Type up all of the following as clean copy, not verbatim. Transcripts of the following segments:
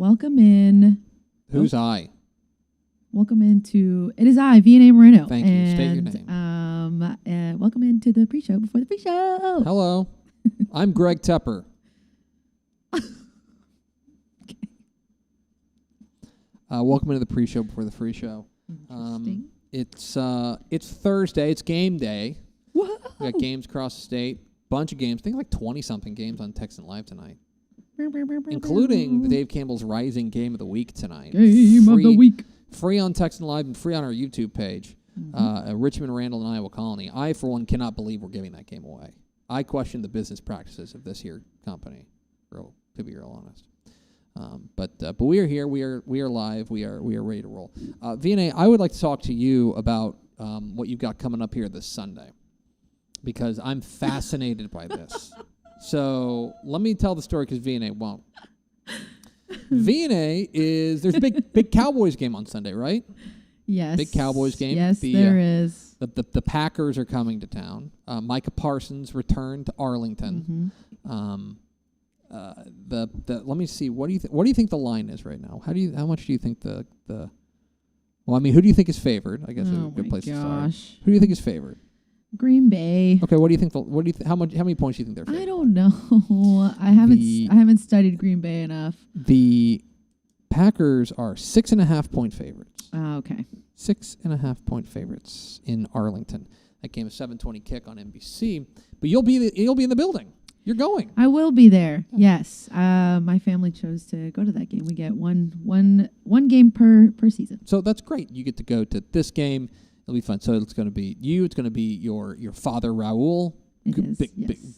welcome in. Who's I? Welcome into. It is I, V&A Moreno. Thank you. State your name. Welcome into the pre-show before the pre-show. Hello. I'm Greg Tepper. Okay. Welcome into the pre-show before the free show. Interesting. It's Thursday. It's game day. Whoa. We got games across the state. Bunch of games. I think like 20-something games on Texan Live tonight, including the Dave Campbell's Rising Game of the Week tonight. Game of the week. Free on Texan Live and free on our YouTube page. Richmond, Randall, and Iowa Colony. I, for one, cannot believe we're giving that game away. I question the business practices of this here company, to be real honest. But we are here. We are live. We are ready to roll. V&A, I would like to talk to you about what you've got coming up here this Sunday, because I'm fascinated by this. So let me tell the story, because V&A won't. V&A there's a big Cowboys game on Sunday, right? Yes. Big Cowboys game. Yes, there is. The Packers are coming to town. Micah Parsons returned to Arlington. Let me see. What do you think the line is right now? How much do you think the well, I mean, who do you think is favored? I guess is a good place to start. Who do you think is favored? Green Bay. Okay, what do you think? How many points do you think they're favored? I don't know. I haven't studied Green Bay enough. The Packers are 6.5 point favorites. Okay. 6.5 point favorites in Arlington. That game is 7:20 kick on NBC. But you'll be in the building. You're going. I will be there. Yes. My family chose to go to that game. We get one game per season. So that's great. You get to go to this game. It'll be fun. So it's going to be you. It's going to be your father, Raul. It is,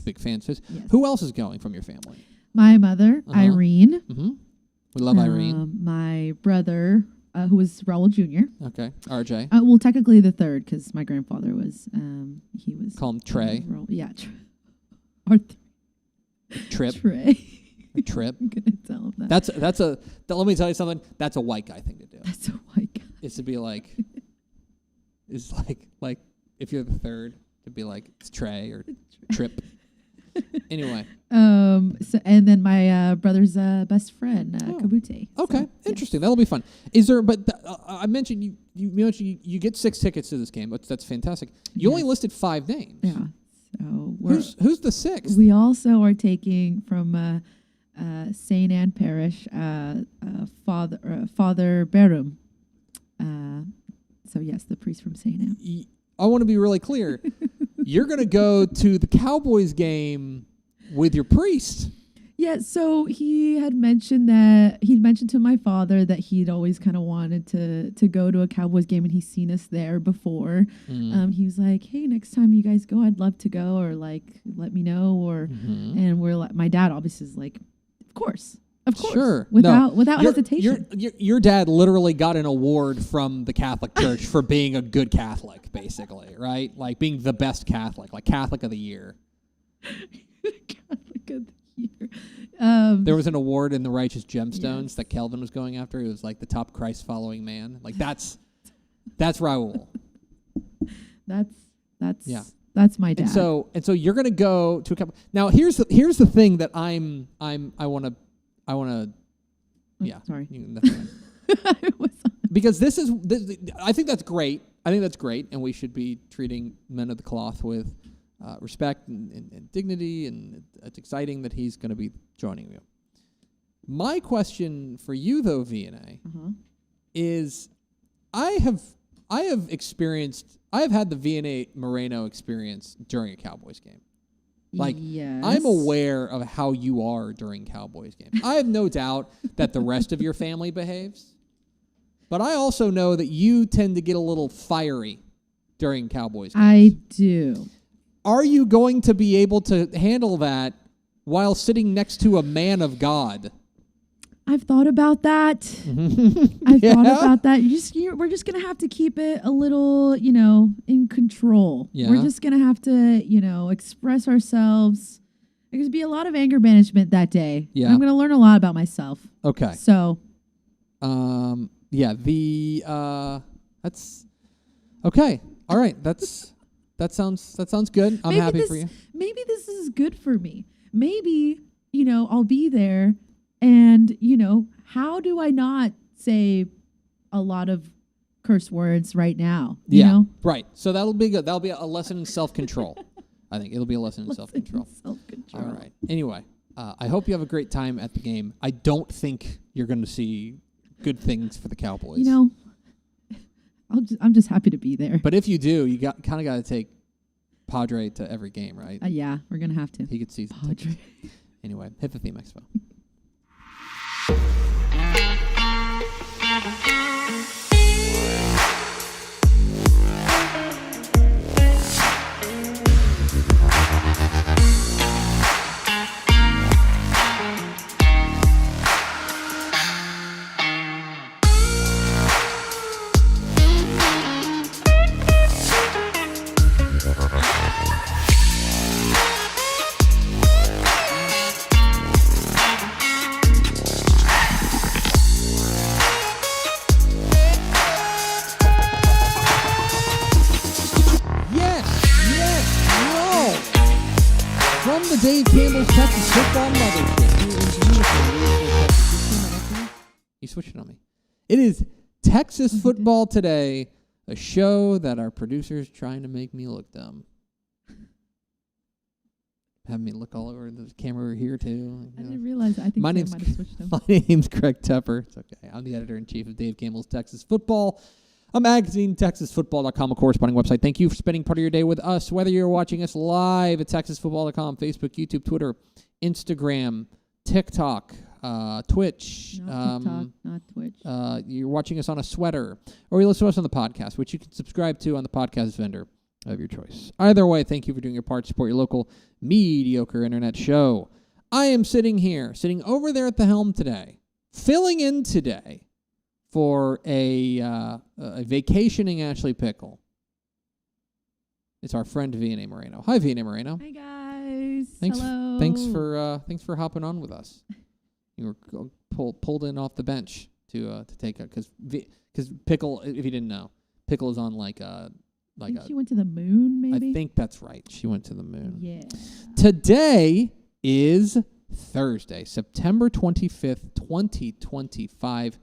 big fans. Yes. Yes. Who else is going from your family? My mother, Irene. Mm-hmm. We love Irene. My brother, who was Raul Jr. Okay. RJ. Well, technically the third, because my grandfather was, he was. Call him Trey. Yeah. Arthur. Trip. Trey. Trip. I'm going to tell him that. Let me tell you something. That's a white guy thing to do. That's a white guy. Is to be like, it's like if you're the third, to be like, it's Trey or Trip. Anyway. So and then my brother's best friend, Kabute. Okay, so, interesting. That'll be fun. Is there? But I mentioned you mentioned you get 6 tickets to this game. That's fantastic. You only listed 5 names. Yeah. So who's the 6th? We also are taking from St. Anne Parish, Father Berum. So yes, the priest from St. Anne. I want to be really clear. You're going to go to the Cowboys game with your priest. Yeah, so he had mentioned to my father that he'd always kind of wanted to go to a Cowboys game, and he's seen us there before. He was like, "Hey, next time you guys go, I'd love to go, or like let me know." And my dad obviously is like, "Of course, sure, without hesitation." Your dad literally got an award from the Catholic Church for being a good Catholic, basically, right? Like being the best Catholic, like Catholic of the Year. Catholic of the Year. There was an award in the Righteous Gemstones that Kelvin was going after. It was like the top Christ-following man. Like that's Raul. That's my dad. And so you're gonna go to a couple. Now here's the thing that I want to. Yeah. Sorry. Because this I think that's great. And we should be treating men of the cloth with respect and dignity, and it's exciting that he's going to be joining you. My question for you, though, V&A, is I have had the V&A Moreno experience during a Cowboys game. Like, yes. I'm aware of how you are during Cowboys games. I have no doubt that the rest of your family behaves, but I also know that you tend to get a little fiery during Cowboys games. I do. Are you going to be able to handle that while sitting next to a man of God? I've thought about that. Thought about that. We're just going to have to keep it a little, in control. Yeah. We're just going to have to, express ourselves. There's going to be a lot of anger management that day. Yeah. I'm going to learn a lot about myself. Okay. So. That's okay. All right. That sounds good. I'm happy for you. Maybe this is good for me. Maybe, I'll be there And, how do I not say a lot of curse words right now? You know? Right. So that'll be good. That'll be a lesson in self-control. I think it'll be a lesson in self-control. Self-control. All right. Anyway, I hope you have a great time at the game. I don't think you're going to see good things for the Cowboys. I'm just happy to be there. But if you do, you kind of got to take Padre to every game, right? Yeah, we're gonna have to. He could see Padre. Anyway, hit the theme, Expo. Dave Campbell's Texas Football Mothership here in beautiful Texas. You switched it on me. It is Texas Football Today, a show that our producer's trying to make me look dumb. Having me look all over the camera over here, too. I didn't realize. I think my might have switched them. My name's Craig Tepper. It's okay. I'm the editor-in-chief of Dave Campbell's Texas Football, a magazine, TexasFootball.com, a corresponding website. Thank you for spending part of your day with us, whether you're watching us live at TexasFootball.com, Facebook, YouTube, Twitter, Instagram, TikTok, Twitch. No, TikTok, not Twitch. You're watching us on a sweater, or you listen to us on the podcast, which you can subscribe to on the podcast vendor of your choice. Either way, thank you for doing your part to support your local mediocre internet show. I am sitting over there at the helm today, filling in today for a vacationing Ashley Pickle. It's our friend Vianney Moreno. Hi, Vianney Moreno. Hi, guys. Hello. Thanks for hopping on with us. You were pulled in off the bench to take it because Pickle, if you didn't know, Pickle is on I think she went to the moon, maybe? I think that's right. She went to the moon. Yeah. Today is Thursday, September 25th, 2025.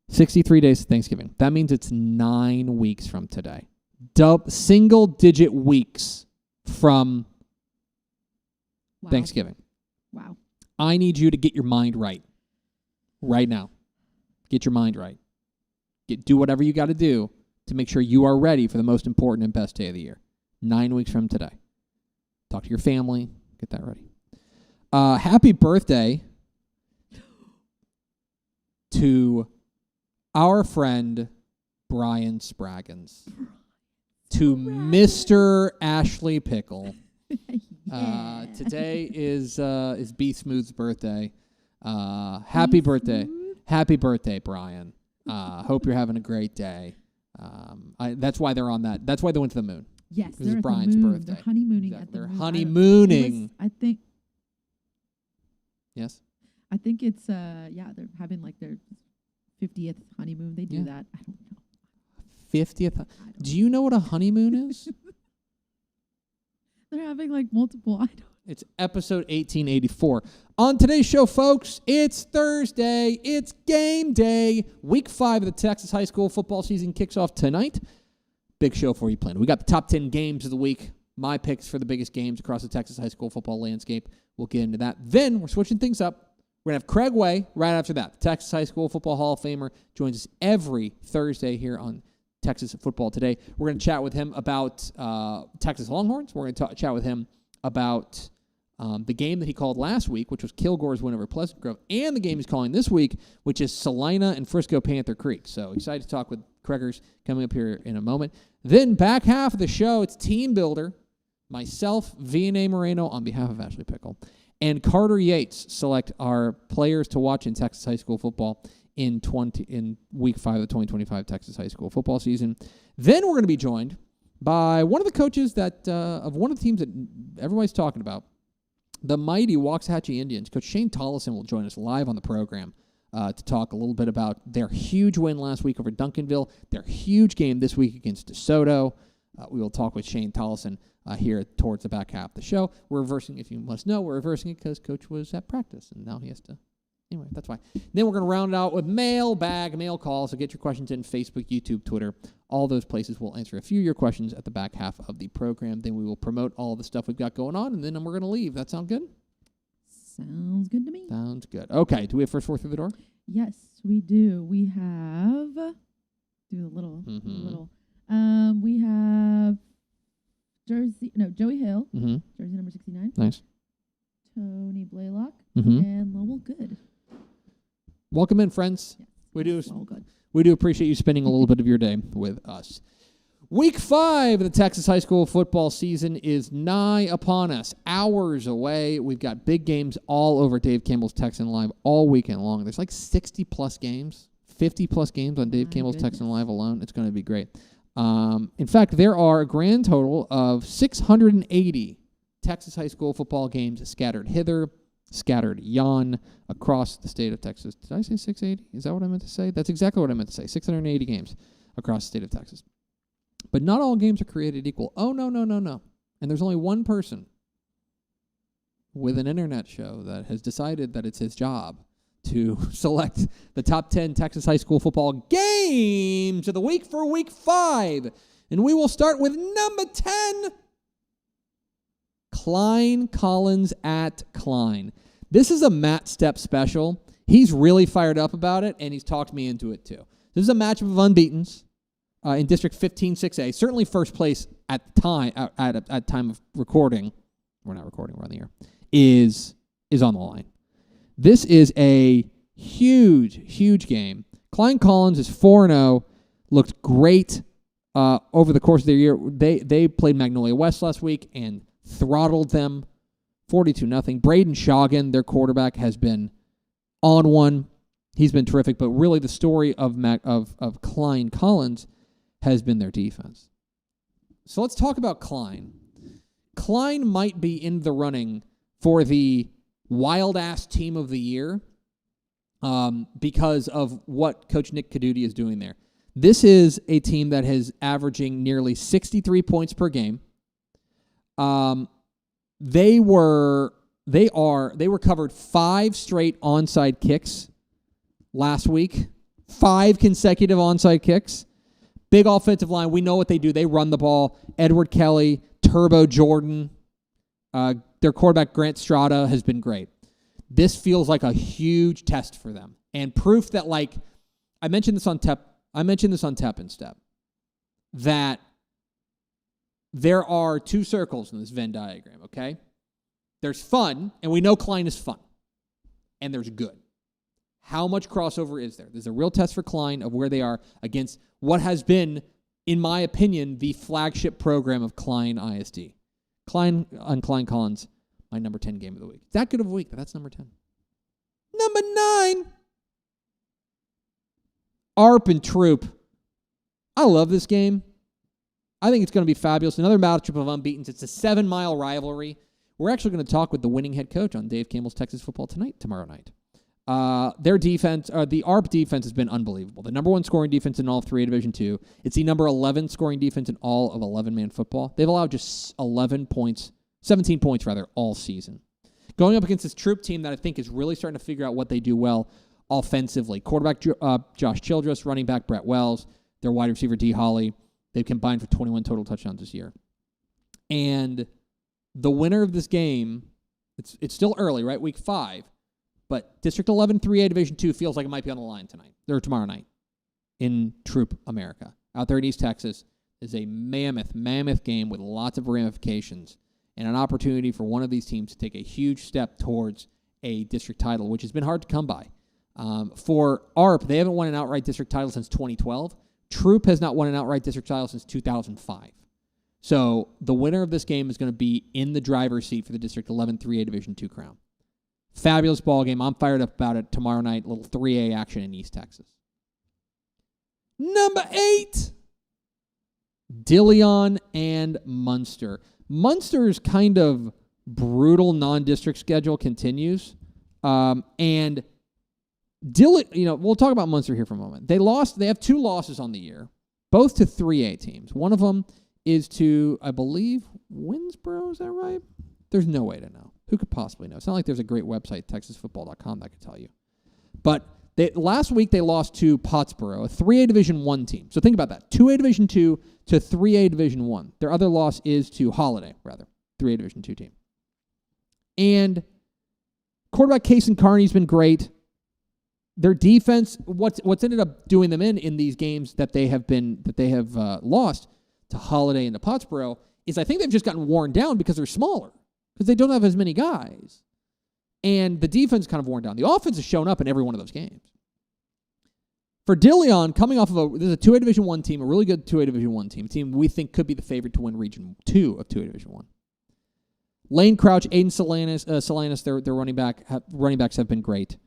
63 days to Thanksgiving. That means it's 9 weeks from today. Single-digit weeks from Thanksgiving. Wow. I need you to get your mind right now. Get your mind right. Do whatever you got to do to make sure you are ready for the most important and best day of the year. 9 weeks from today. Talk to your family. Get that ready. Happy birthday to our friend Brian Spraggins. To Mr. Ashley Pickle. Yeah. Today is B Smooth's birthday. Happy birthday. Happy birthday, Brian. Hope you're having a great day. That's why they're on that. That's why they went to the moon. Yes, this is Brian's birthday. They're honeymooning exactly. at the They're moon. honeymooning. I think. Yes. I think it's they're having like their 50th honeymoon. They do that. I don't know. 50th. Do you know what a honeymoon is? They're having like multiple. I don't. It's episode 1884. On today's show, folks, it's Thursday. It's game day. Week 5 of the Texas high school football season kicks off tonight. Big show for you planned. We got the top 10 games of the week. My picks for the biggest games across the Texas high school football landscape. We'll get into that. Then we're switching things up. We're going to have Craig Way right after that. The Texas High School Football Hall of Famer joins us every Thursday here on Texas Football Today. We're going to chat with him about Texas Longhorns. We're going to chat with him about the game that he called last week, which was Kilgore's win over Pleasant Grove, and the game he's calling this week, which is Salina and Frisco Panther Creek. So excited to talk with Craigers coming up here in a moment. Then back half of the show, it's Team Builder. Myself, Vianney Moreno, on behalf of Ashley Pickle, and Carter Yates select our players to watch in Texas high school football in week 5 of the 2025 Texas high school football season. Then we're going to be joined by one of the coaches that of one of the teams that everybody's talking about, the mighty Waxahachie Indians. Coach Shane Tollison will join us live on the program to talk a little bit about their huge win last week over Duncanville, their huge game this week against DeSoto. We will talk with Shane Tollison here towards the back half of the show. We're reversing, if you must know, we're reversing it because Coach was at practice, and now he has to. Anyway, that's why. Then we're going to round it out with mailbag, mail call. So get your questions in Facebook, YouTube, Twitter. All those places. We'll answer a few of your questions at the back half of the program. Then we will promote all the stuff we've got going on, and then we're going to leave. That sound good? Sounds good to me. Sounds good. Okay. Do we have first four through the door? Yes, we do. We have do a little. We have Joey Hill, jersey number 69. Nice. Tony Blaylock and Lowell Good. Welcome in, friends. Yes, We do appreciate you spending a little bit of your day with us. Week 5 of the Texas high school football season is nigh upon us. Hours away. We've got big games all over Dave Campbell's Texan Live all weekend long. There's like 60-plus games, 50-plus games on Dave Campbell's Texan Live alone. It's going to be great. In fact, there are a grand total of 680 Texas high school football games scattered hither, scattered yon, across the state of Texas. Did I say 680? Is that what I meant to say? That's exactly what I meant to say. 680 games across the state of Texas. But not all games are created equal. Oh, no. And there's only one person with an internet show that has decided that it's his job to select the top 10 Texas high school football games of the week for week 5. And we will start with number 10, Klein Collins at Klein. This is a Matt Stepp special. He's really fired up about it, and he's talked me into it too. This is a matchup of unbeatens in District 15 6A. Certainly first place at time of recording. We're not recording, we're on the air. Is on the line. This is a huge game. Klein Collins is 4-0. Looked great over the course of their year. They played Magnolia West last week and throttled them 42-0. Braden Scoggin, their quarterback, has been on one. He's been terrific, but really the story of Klein Collins has been their defense. So let's talk about Klein. Klein might be in the running for the wild-ass team of the year because of what Coach Nick Caduti is doing there. This is a team that is averaging nearly 63 points per game. They recovered 5 straight onside kicks last week. 5 consecutive onside kicks. Big offensive line. We know what they do. They run the ball. Edward Kelly, Turbo Jordan, their quarterback Grant Strada has been great. This feels like a huge test for them and proof that, like, I mentioned this on Tep and Step, that there are 2 circles in this Venn diagram, okay? There's fun, and we know Klein is fun, and there's good. How much crossover is there? There's a real test for Klein of where they are against what has been, in my opinion, the flagship program of Klein ISD. Klein Collins, my number 10 game of the week. It's that good of a week, but that's number 10. Number 9, ARP and Troop. I love this game. I think it's going to be fabulous. Another matchup of unbeatens. It's a 7-mile rivalry. We're actually going to talk with the winning head coach on Dave Campbell's Texas Football Tonight tomorrow night. Their defense, the ARP defense has been unbelievable. The number 1 scoring defense in all of 3A Division II. It's the number 11 scoring defense in all of 11-man football. They've allowed just 17 points all season. Going up against this Troop team that I think is really starting to figure out what they do well offensively. Quarterback Josh Childress, running back Brett Wells, their wide receiver D. Holly. They've combined for 21 total touchdowns this year. And the winner of this game, it's still early, right? Week 5. But District 11 3A Division II feels like it might be on the line tonight, or tomorrow night, in Troop America. Out there in East Texas is a mammoth game with lots of ramifications and an opportunity for one of these teams to take a huge step towards a district title, which has been hard to come by. For ARP, they haven't won an outright district title since 2012. Troop has not won an outright district title since 2005. So the winner of this game is going to be in the driver's seat for the District 11 3A Division II crown. Fabulous ball game. I'm fired up about it tomorrow night. Little 3A action in East Texas. Number 8, Dillon and Munster. Munster's kind of brutal non-district schedule continues. And Dillon, we'll talk about Munster here for a moment. They have 2 losses on the year, both to 3A teams. One of them is to, I believe, Winsboro. Is that right? There's no way to know. Who could possibly know? It's not like there's a great website, TexasFootball.com, that could tell you. But last week they lost to Pottsboro, a 3A Division I team. So think about that. 2A Division II to 3A Division I. Their other loss is to Holiday, 3A Division II team. And quarterback Kason Carney's been great. Their defense, what's ended up doing them in these games that they have lost to Holiday and to Pottsboro is I think they've just gotten worn down because they're smaller, because they don't have as many guys. And the defense kind of worn down. The offense has shown up in every one of those games. For Dillon, coming off of this is a 2A Division I team, a really good 2A Division I team, a team we think could be the favorite to win Region 2 of 2A Division I. Lane Crouch, Aiden Salinas, their running backs have been great.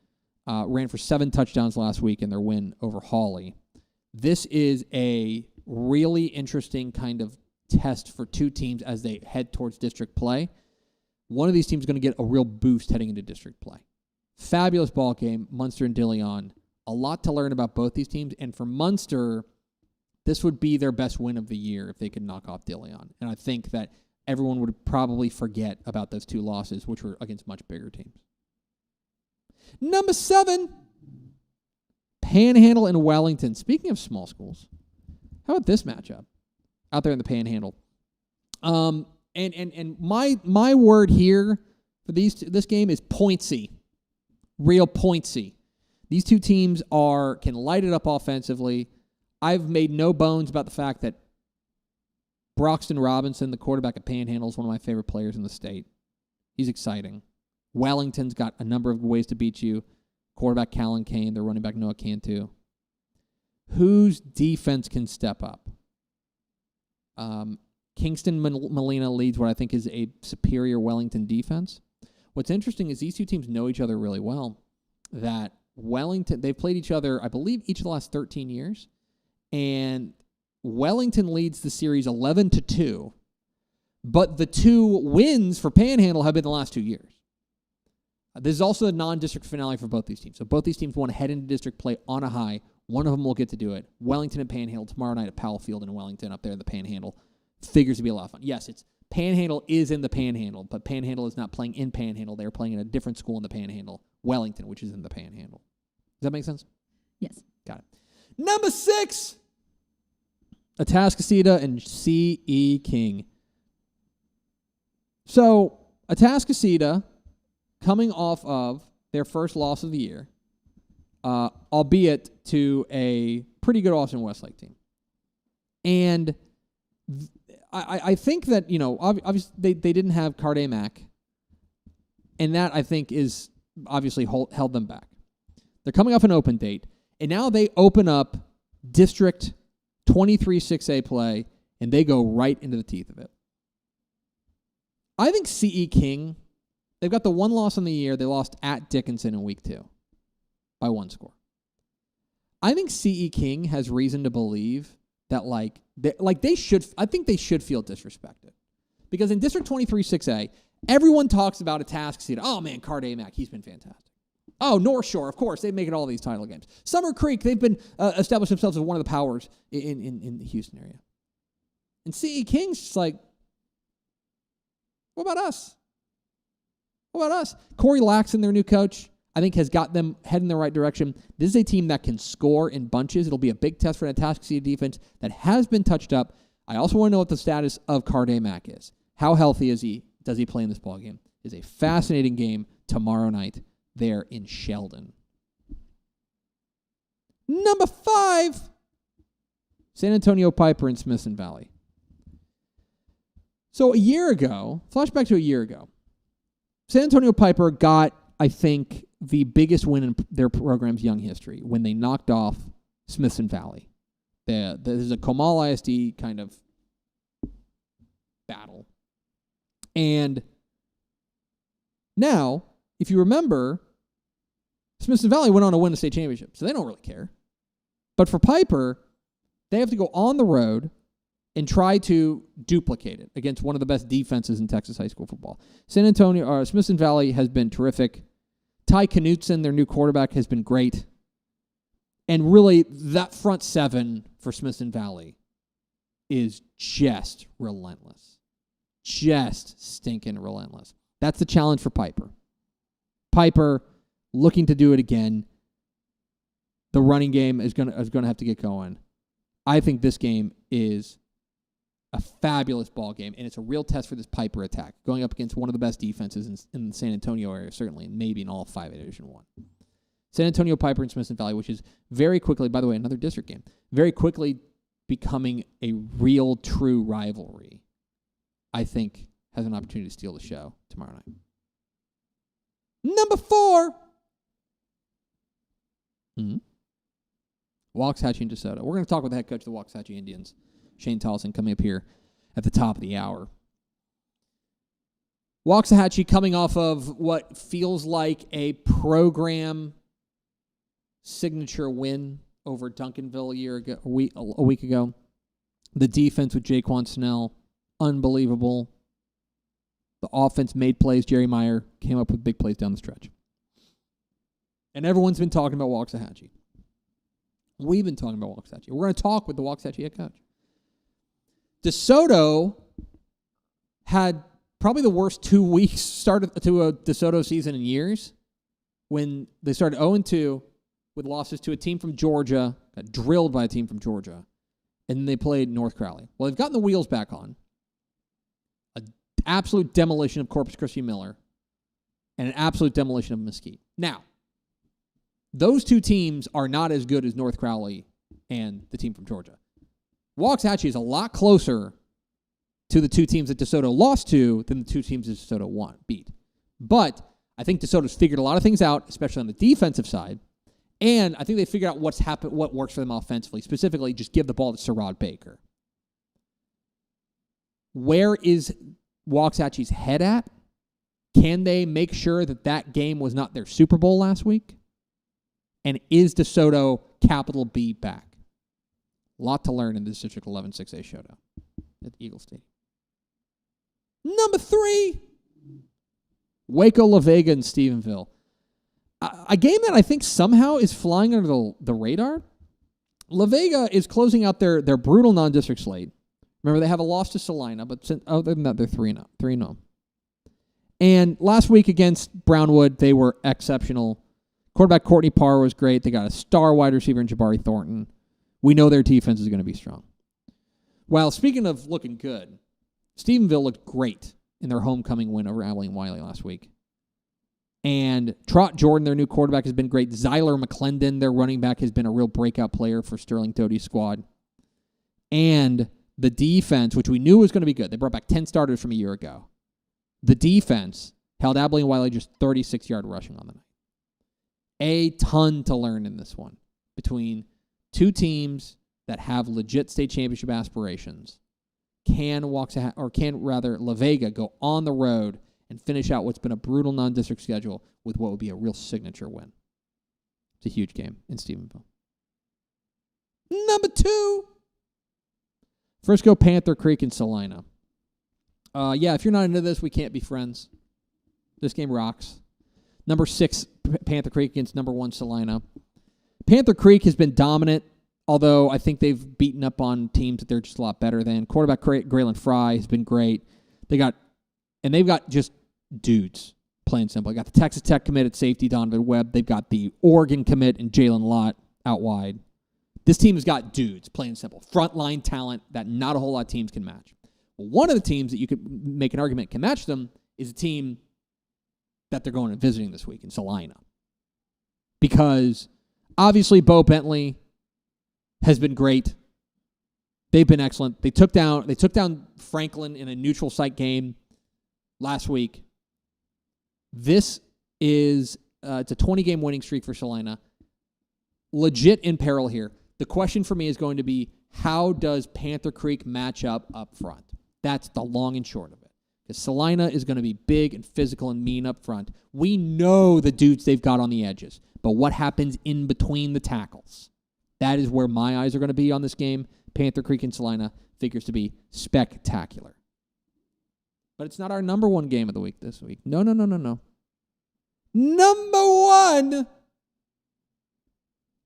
Ran for 7 touchdowns last week in their win over Hawley. This is a really interesting kind of test for two teams as they head towards district play. One of these teams is going to get a real boost heading into district play. Fabulous ball game, Munster and Dillon. A lot to learn about both these teams. And for Munster, this would be their best win of the year if they could knock off Dillon. And I think that everyone would probably forget about those 2 losses, which were against much bigger teams. Number 7, Panhandle and Wellington. Speaking of small schools, how about this matchup out there in the Panhandle? And my word here for this game is pointsy, real pointsy. These two teams can light it up offensively. I've made no bones about the fact that Broxton Robinson, the quarterback at Panhandle, is one of my favorite players in the state. He's exciting. Wellington's got a number of ways to beat you. Quarterback Callan Kane, their running back Noah Cantu. Whose defense can step up? Kingston Molina leads what I think is a superior Wellington defense. What's interesting is these two teams know each other really well. That Wellington, they've played each other, I believe, each of the last 13 years. And Wellington leads the series 11-2. But the 2 wins for Panhandle have been the last 2 years. This is also a non-district finale for both these teams. So both these teams want to head into district play on a high. One of them will get to do it. Wellington and Panhandle tomorrow night at Powell Field in Wellington up there in the Panhandle. Figures to be a lot of fun. Yes, Panhandle is in the Panhandle, but Panhandle is not playing in Panhandle. They're playing in a different school in the Panhandle, Wellington, which is in the Panhandle. Does that make sense? Yes. Got it. Number 6, Atascocita and C.E. King. So, Atascocita, coming off of their first loss of the year, albeit to a pretty good Austin Westlake team. And I think that, obviously they didn't have Carde Mack, and that, I think, is obviously held them back. They're coming off an open date, and now they open up District 23 6A play, and they go right into the teeth of it. I think C.E. King, they've got the one loss on the year. They lost at Dickinson in week 2 by 1 score. I think C.E. King has reason to believe that they should feel disrespected. Because in District 23 6A, everyone talks about Atascocita. Oh man, Carde Mack, he's been fantastic. Oh, North Shore, of course, they've made all these title games. Summer Creek, they've been established themselves as one of the powers in the Houston area. And C.E. King's just like, what about us? What about us? Corey Laxon, their new coach, I think has got them heading in the right direction. This is a team that can score in bunches. It'll be a big test for an Atascocita defense that has been touched up. I also want to know what the status of Carde Mack is. How healthy is he? Does he play in this ballgame? It's a fascinating game tomorrow night there in Sheldon. Number 5, San Antonio Piper and Smithson Valley. So a year ago, flashback to a year ago, San Antonio Piper got, I think, the biggest win in their program's young history when they knocked off Smithson Valley. This is a Comal ISD kind of battle. And now, if you remember, Smithson Valley went on to win a state championship, so they don't really care. But for Piper, they have to go on the road and try to duplicate it against one of the best defenses in Texas high school football. Smithson Valley has been terrific. Ty Knutson, their new quarterback, has been great. And really, that front seven for Smithson Valley is just relentless. Just stinking relentless. That's the challenge for Piper. Piper looking to do it again. The running game is going to have to get going. I think this game is a fabulous ball game, and it's a real test for this Piper attack, going up against one of the best defenses in the San Antonio area, certainly, and maybe in all 5A Division I. San Antonio Piper and Smithson Valley, which is very quickly, by the way, another district game, very quickly becoming a real, true rivalry, I think has an opportunity to steal the show tomorrow night. Number 4. Waxahachie and DeSoto. We're going to talk with the head coach of the Waxahachie Indians, Shane Tolson, coming up here at the top of the hour. Waxahachie coming off of what feels like a program signature win over Duncanville a week ago. The defense with Jaquan Snell, unbelievable. The offense made plays. Jerry Meyer came up with big plays down the stretch. And everyone's been talking about Waxahachie. We've been talking about Waxahachie. We're going to talk with the Waxahachie head coach. DeSoto had probably the worst 2 weeks started to a DeSoto season in years when they started 0-2 with losses to a team from Georgia, got drilled by a team from Georgia, and then they played North Crowley. Well, they've gotten the wheels back on. An absolute demolition of Corpus Christi Miller and an absolute demolition of Mesquite. Now, those two teams are not as good as North Crowley and the team from Georgia. Waxahachie is a lot closer to the two teams that DeSoto lost to than the two teams that DeSoto beat. But I think DeSoto's figured a lot of things out, especially on the defensive side. And I think they figured out what's happened, what works for them offensively. Specifically, just give the ball to Sherrod Baker. Where is Waxahachie's head at? Can they make sure that that game was not their Super Bowl last week? And is DeSoto capital B back? A lot to learn in this District 11 6A showdown at Eagle Stadium. Number 3, Waco, La Vega, and Stephenville. A game that I think somehow is flying under the radar. La Vega is closing out their brutal non-district slate. Remember, they have a loss to Salina, but other than that, they're 3-0. And last week against Brownwood, they were exceptional. Quarterback Courtney Parr was great. They got a star wide receiver in Jabari Thornton. We know their defense is going to be strong. Well, speaking of looking good, Stephenville looked great in their homecoming win over Abilene Wiley last week. And Trot Jordan, their new quarterback, has been great. Zyler McClendon, their running back, has been a real breakout player for Sterling Doty's squad. And the defense, which we knew was going to be good. They brought back 10 starters from a year ago. The defense held Abilene Wiley just 36-yard rushing on the night. A ton to learn in this one between two teams that have legit state championship aspirations. Can La Vega go on the road and finish out what's been a brutal non-district schedule with what would be a real signature win? It's a huge game in Stephenville. Number 2, Frisco Panther Creek and Salina. If you're not into this, we can't be friends. This game rocks. Number 6, Panther Creek against number 1, Salina. Panther Creek has been dominant, although I think they've beaten up on teams that they're just a lot better than. Quarterback Graylin Fry has been great. They've got just dudes, plain simple. They got the Texas Tech commit at safety, Donovan Webb. They've got the Oregon commit and Jalen Lott out wide. This team has got dudes, plain and simple. Frontline talent that not a whole lot of teams can match. Well, one of the teams that you could make an argument can match them is a team that they're going and visiting this week in Salina. Because obviously Bo Bentley has been great. They've been excellent. They took down Franklin in a neutral site game last week. This is it's a 20-game winning streak for Salina. Legit in peril here. The question for me is going to be, how does Panther Creek match up front? That's the long and short of it. Because Salina is going to be big and physical and mean up front. We know the dudes they've got on the edges. But what happens in between the tackles? That is where my eyes are going to be on this game. Panther Creek and Salina figures to be spectacular. But it's not our number 1 game of the week this week. No. Number 1,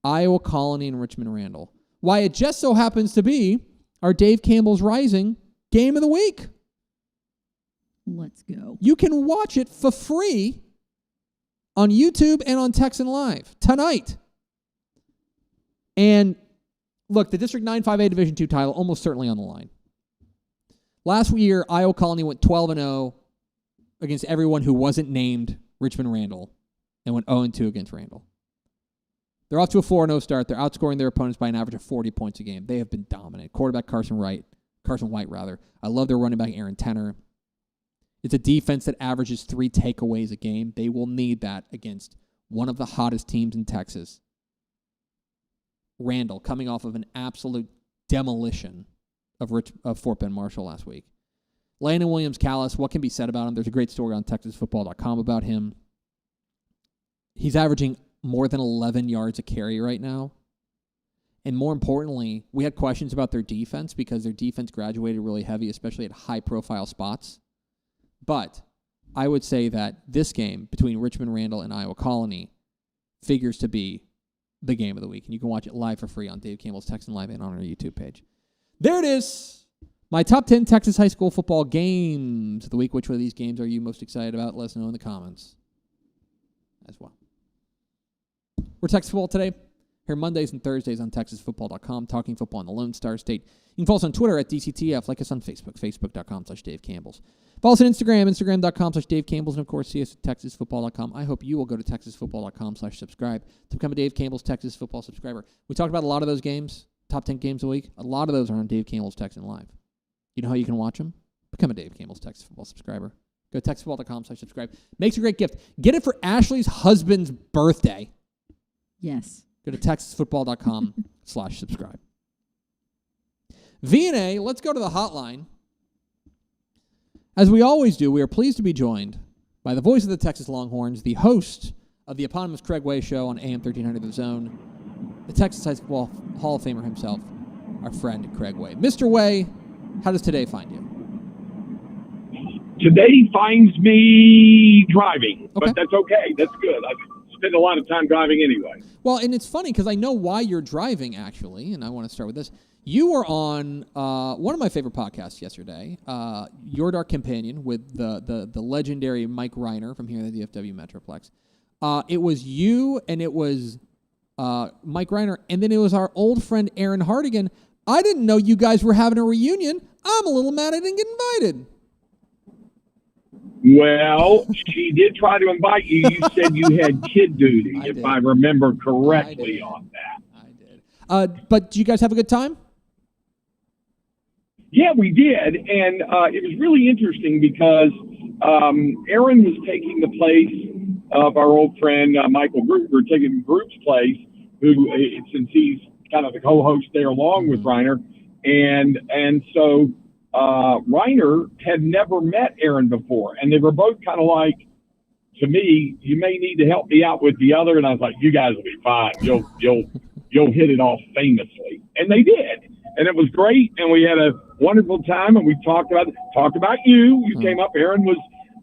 Iowa Colony and Richmond Randall. Why, it just so happens to be our Dave Campbell's Rising game of the week. Let's go. You can watch it for free on YouTube and on Texan Live tonight. And look, the District 9-5A Division II title almost certainly on the line. Last year, Iowa Colony went 12-0 against everyone who wasn't named Richmond Randall and went 0-2 against Randall. They're off to a 4-0 start. They're outscoring their opponents by an average of 40 points a game. They have been dominant. Quarterback Carson White. I love their running back Aaron Tenner. It's a defense that averages 3 takeaways a game. They will need that against one of the hottest teams in Texas. Randall, coming off of an absolute demolition of Fort Bend Marshall last week. Landon Williams-Callis, what can be said about him? There's a great story on TexasFootball.com about him. He's averaging more than 11 yards a carry right now. And more importantly, we had questions about their defense because their defense graduated really heavy, especially at high-profile spots. But I would say that this game between Richmond Randall and Iowa Colony figures to be the game of the week. And you can watch it live for free on Dave Campbell's Texan Live and on our YouTube page. There it is. My top 10 Texas high school football games of the week. Which one of these games are you most excited about? Let us know in the comments as well. We're Texas Football today. Here Mondays and Thursdays on TexasFootball.com, talking football in the Lone Star State. You can follow us on Twitter at DCTF. Like us on Facebook, Facebook.com/Dave Campbell's. Follow us on Instagram, Instagram.com/Dave Campbell's. And, of course, see us at TexasFootball.com. I hope you will go to TexasFootball.com/subscribe to become a Dave Campbell's Texas Football subscriber. We talked about a lot of those games, top 10 games a week. A lot of those are on Dave Campbell's Texan Live. You know how you can watch them? Become a Dave Campbell's Texas Football subscriber. Go to TexasFootball.com/subscribe. Makes a great gift. Get it for Ashley's husband's birthday. Yes. Go to TexasFootball.com/subscribe. V&A, let's go to the hotline. As we always do, we are pleased to be joined by the voice of the Texas Longhorns, the host of the eponymous Craig Way Show on AM 1300 The Zone, the Texas High School Hall of Famer himself, our friend Craig Way. Mr. Way, how does today find you? Today finds me driving, Okay. but that's okay. That's good. I spend a lot of time driving anyway. Well, and it's funny because I know why you're driving, actually, and I want to start with this. You were on one of my favorite podcasts yesterday, Your Dark Companion, with the legendary Mike Reiner from here at the DFW Metroplex. It was you, and it was Mike Reiner, and then it was our old friend Aaron Hardigan. I didn't know you guys were having a reunion. I'm a little mad I didn't get invited. Well, she did try to invite you. You said you had kid duty, if I remember correctly on that. I did. But did you guys have a good time? Yeah, we did. And it was really interesting because Aaron was taking the place of our old friend Michael Gruber, taking Gruber's place, who, since he's kind of the co-host there along with Reiner. And so Reiner had never met Aaron before, and they were both kind of like, to me, you may need to help me out with the other. And I was like, you guys will be fine. You'll hit it off famously. And they did. And it was great. And we had a wonderful time. And we talked about you. You came up. Aaron was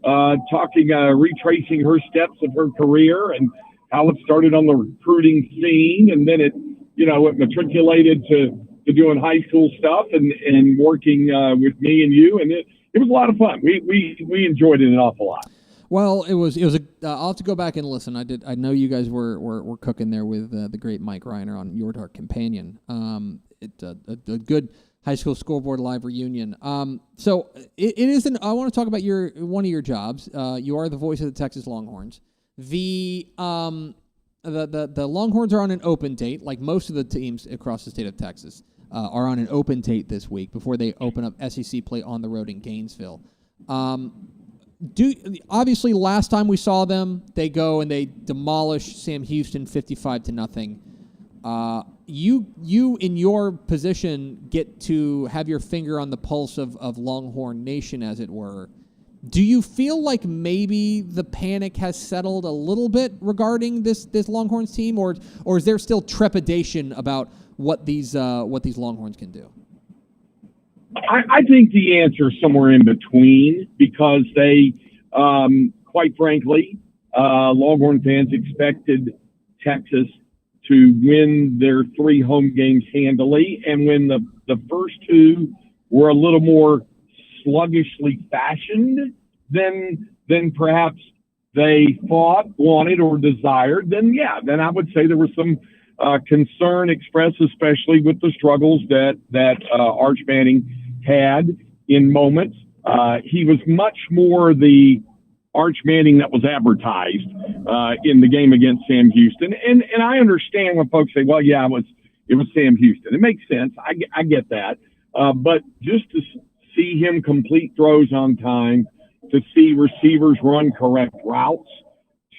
retracing her steps of her career and how it started on the recruiting scene. And then it matriculated to doing high school stuff and working with me and you. And it was a lot of fun. We enjoyed it an awful lot. Well, it was I'll have to go back and listen. I know you guys were cooking there with the great Mike Reiner on Your Dark Companion. It's a good high school scoreboard live reunion. So it isn't. I want to talk about one of your jobs. You are the voice of the Texas Longhorns. The Longhorns are on an open date, like most of the teams across the state of Texas are on an open date this week before they open up SEC play on the road in Gainesville. Obviously, last time we saw them, they go and they demolish Sam Houston 55-0. You in your position get to have your finger on the pulse of Longhorn Nation, as it were. Do you feel like maybe the panic has settled a little bit regarding this Longhorns team, or is there still trepidation about what these Longhorns can do? I think the answer is somewhere in between, because they, quite frankly, Longhorn fans expected Texas to win their 3 home games handily. And when the first 2 were a little more sluggishly fashioned than perhaps they thought, wanted, or desired, then I would say there was some concern expressed, especially with the struggles that Arch Manning had in moments. He was much more the Arch Manning that was advertised in the game against Sam Houston. And I understand when folks say, well, yeah, it was Sam Houston. It makes sense. I get that. But just to see him complete throws on time, to see receivers run correct routes,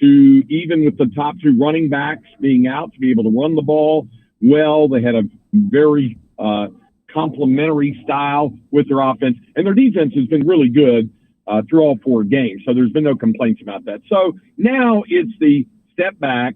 to even with the top 2 running backs being out, to be able to run the ball well. They had a very complementary style with their offense, and their defense has been really good through all 4 games. So there's been no complaints about that. So now it's the step back,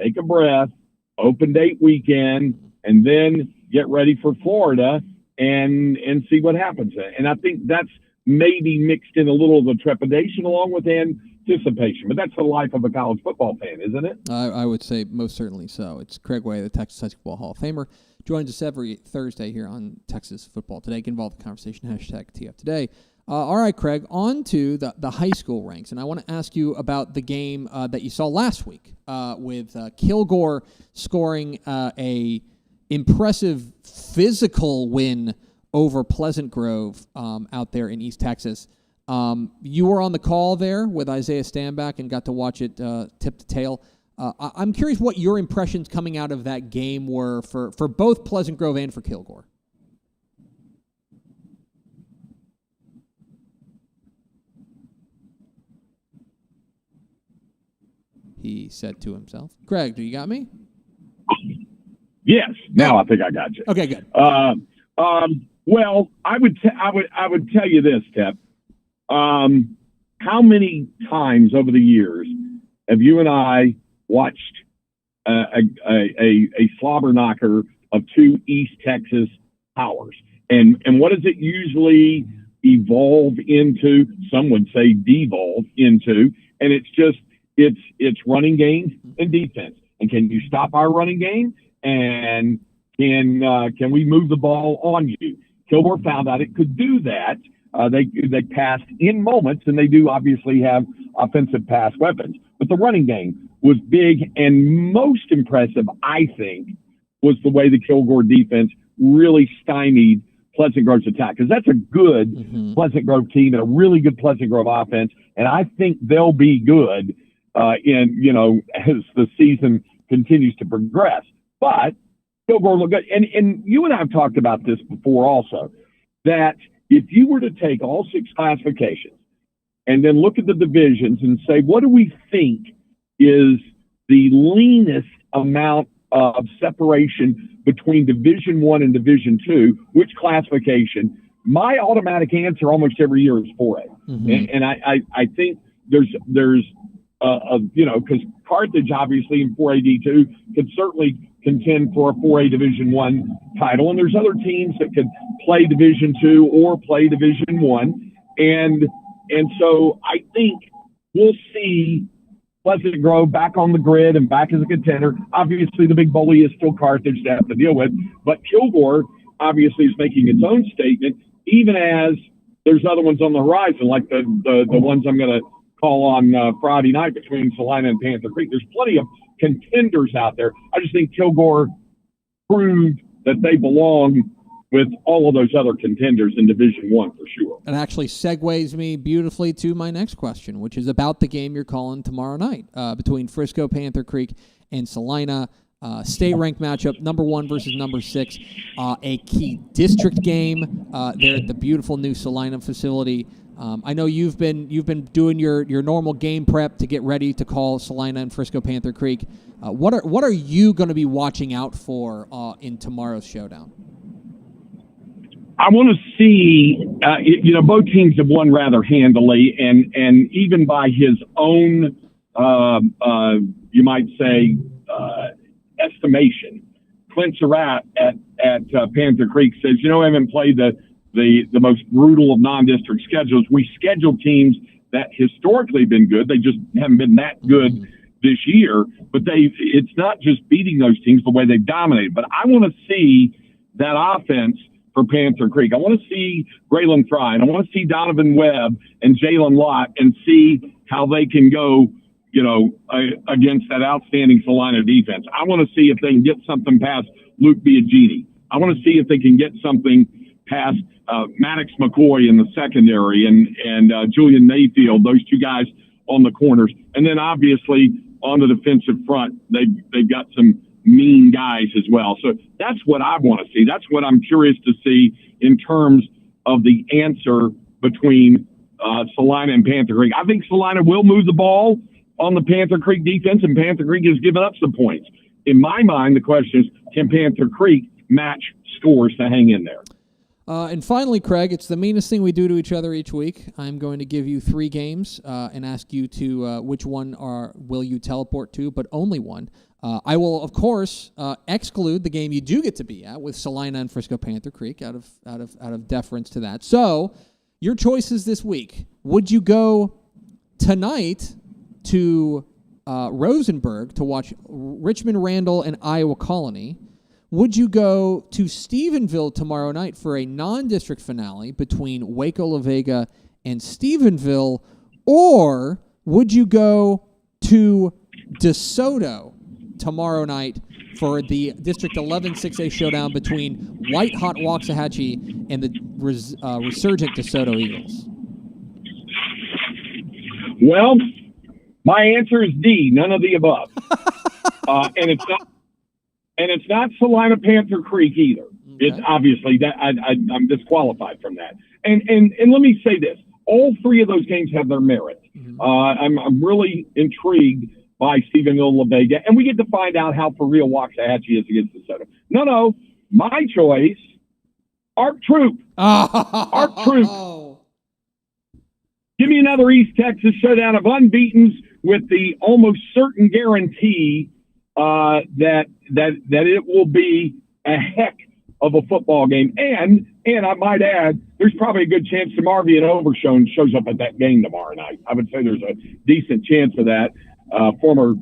take a breath, open date weekend, and then get ready for Florida and see what happens. And I think that's maybe mixed in a little of the trepidation along with anticipation. But that's the life of a college football fan, isn't it? I would say most certainly so. It's Craig Way, the Texas High School Hall of Famer, joins us every Thursday here on Texas Football Today. Get involved in the conversation, #TF Today. All right, Craig, on to the high school ranks. And I want to ask you about the game that you saw last week with Kilgore scoring a impressive physical win over Pleasant Grove out there in East Texas. You were on the call there with Isaiah Stanback and got to watch it tip to tail. I'm curious what your impressions coming out of that game were for both Pleasant Grove and for Kilgore. He said to himself. Craig, do you got me? Yes. Now I think I got you. Okay, good. Well, I would tell you this, Tep. How many times over the years have you and I watched a slobber knocker of 2 East Texas powers? And what does it usually evolve into? Some would say devolve into. And it's running game and defense. And can you stop our running game? And can we move the ball on you? Kilgore found out it could do that. They passed in moments, and they do obviously have offensive pass weapons. But the running game was big, and most impressive, I think, was the way the Kilgore defense really stymied Pleasant Grove's attack. Because that's a good Pleasant Grove team and a really good Pleasant Grove offense, and I think they'll be good as the season continues to progress. But Kilgore looked good. And you and I have talked about this before also, that if you were to take all 6 classifications and then look at the divisions and say, what do we think is the leanest amount of separation between Division I and Division II, which classification? My automatic answer almost every year is 4A. And I think there's because Carthage obviously in 4AD2 could certainly contend for a 4A Division I title, and there's other teams that could play Division II or play Division I, and so I think we'll see Pleasant Grove back on the grid and back as a contender. Obviously, the big bully is still Carthage to have to deal with, but Kilgore obviously is making its own statement, even as there's other ones on the horizon, like the ones I'm going to call on Friday night between Salina and Panther Creek. There's plenty of contenders out there. I just think Kilgore proved that they belong with all of those other contenders in Division I for sure. It actually segues me beautifully to my next question, which is about the game you're calling tomorrow night between Frisco, Panther Creek, and Salina. State-ranked matchup, number 1 versus number 6. A key district game there at the beautiful new Salina facility. I know you've been doing your normal game prep to get ready to call Salina and Frisco Panther Creek. What are you going to be watching out for in tomorrow's showdown? I want to see, both teams have won rather handily, and even by his own, you might say, estimation, Clint Surratt at Panther Creek says, I haven't played the most brutal of non-district schedules. We schedule teams that historically have been good. They just haven't been that good this year, but it's not just beating those teams the way they've dominated. But I want to see that offense for Panther Creek. I want to see Braylon Fry, and I want to see Donovan Webb and Jalen Lott and see how they can go, against that outstanding Salina defense. I want to see if they can get something past Luke Biagini. I want to see if they can get something past Maddox McCoy in the secondary and Julian Mayfield, those two guys on the corners. And then obviously on the defensive front, they've got some mean guys as well. So that's what I want to see. That's what I'm curious to see in terms of the answer between Salina and Panther Creek. I think Salina will move the ball on the Panther Creek defense, and Panther Creek has given up some points. In my mind, the question is, can Panther Creek match scores to hang in there? And finally, Craig, it's the meanest thing we do to each other each week. I'm going to give you 3 games and ask you to which one will you teleport to, but only one. I will, of course, exclude the game you do get to be at with Salina and Frisco Panther Creek out of deference to that. So your choices this week: would you go tonight to Rosenberg to watch Richmond Randall and Iowa Colony? Would you go to Stephenville tomorrow night for a non-district finale between Waco La Vega and Stephenville? Or would you go to DeSoto tomorrow night for the District 11 6A showdown between White Hot Waxahachie and the resurgent DeSoto Eagles? Well, my answer is D, none of the above. And it's not Salina Panther Creek either. Okay. It's obviously that I'm disqualified from that. And let me say this: all 3 of those games have their merit. Mm-hmm. I'm really intrigued by Stephenville La Vega, and we get to find out how for real Waxahachie is against DeSoto. No, my choice, Arc Troop. Arc Troop. Give me another East Texas showdown of unbeatens with the almost certain guarantee that it will be a heck of a football game. And I might add, there's probably a good chance Marvian Overshone shows up at that game tomorrow night. I would say there's a decent chance of that, former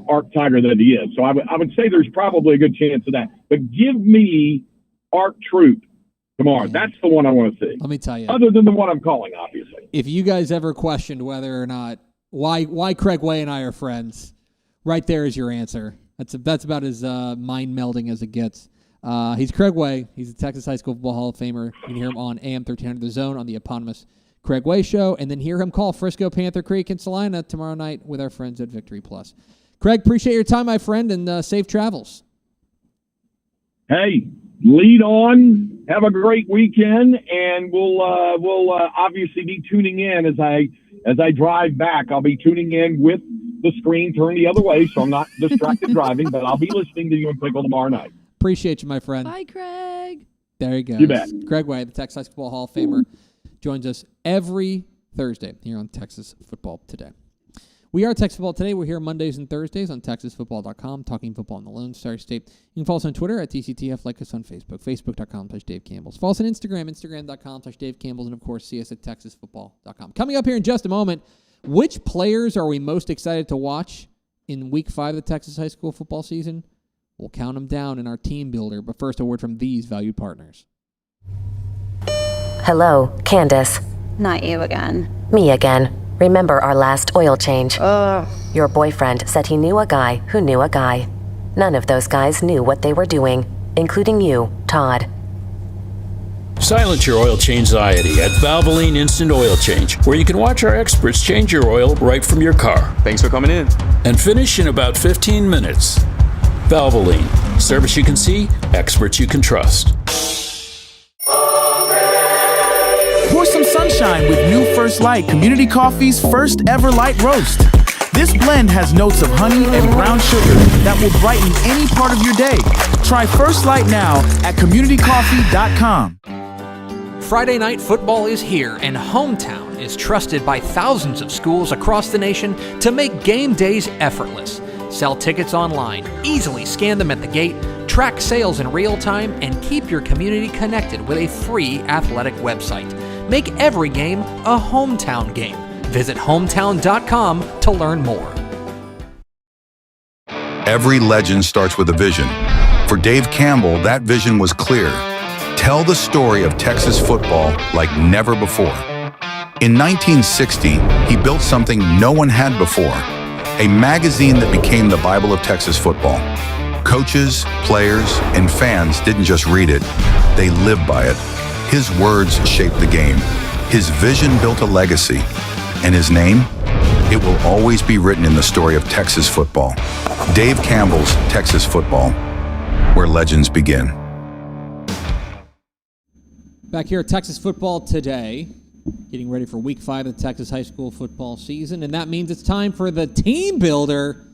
Arc Tiger that he is. So I would say there's probably a good chance of that. But give me Arc Troop tomorrow. That's the one I want to see. Let me tell you. Other than the one I'm calling, obviously. If you guys ever questioned whether or not why Craig Way and I are friends, right there is your answer. That's about as mind-melding as it gets. He's Craig Way. He's a Texas High School Football Hall of Famer. You can hear him on AM 1300 The Zone on the eponymous Craig Way Show, and then hear him call Frisco Panther Creek and Salina tomorrow night with our friends at Victory Plus. Craig, appreciate your time, my friend, and safe travels. Hey, lead on. Have a great weekend, and we'll obviously be tuning in as I drive back. I'll be tuning in with the screen turned the other way, so I'm not distracted driving, but I'll be listening to you and Pickle tomorrow night. Appreciate you, my friend. Bye, Craig. There you go. You bet. Craig Way, the Texas High School Football Hall of Famer, joins us every Thursday here on Texas Football Today. We are Texas Football Today. We're here Mondays and Thursdays on TexasFootball.com, talking football in the Lone Star State. You can follow us on Twitter at TCTF, like us on Facebook, Facebook.com/Dave Campbell's. Follow us on Instagram, Instagram.com/Dave Campbell's, and of course, see us at TexasFootball.com. Coming up here in just a moment, which players are we most excited to watch in Week 5 of the Texas high school football season? We'll count them down in our team builder, but first a word from these valued partners. Hello, Candace. Not you again. Me again. Remember our last oil change? Ugh. Your boyfriend said he knew a guy who knew a guy. None of those guys knew what they were doing, including you, Todd. Silence your oil change anxiety at Valvoline Instant Oil Change, where you can watch our experts change your oil right from your car. Thanks for coming in. And finish in about 15 minutes. Valvoline. Service you can see, experts you can trust. Pour some sunshine with new First Light Community Coffee's first ever light roast. This blend has notes of honey and brown sugar that will brighten any part of your day. Try First Light now at communitycoffee.com. Friday night football is here, and Hometown is trusted by thousands of schools across the nation to make game days effortless. Sell tickets online, easily scan them at the gate, track sales in real time, and keep your community connected with a free athletic website. Make every game a Hometown game. Visit hometown.com to learn more. Every legend starts with a vision. For Dave Campbell, that vision was clear. Tell the story of Texas football like never before. In 1960, he built something no one had before, a magazine that became the Bible of Texas football. Coaches, players, and fans didn't just read it, they lived by it. His words shaped the game. His vision built a legacy. And his name? It will always be written in the story of Texas football. Dave Campbell's Texas Football, where legends begin. Back here at Texas Football Today, getting ready for Week 5 of the Texas high school football season, and that means it's time for the Team Builder,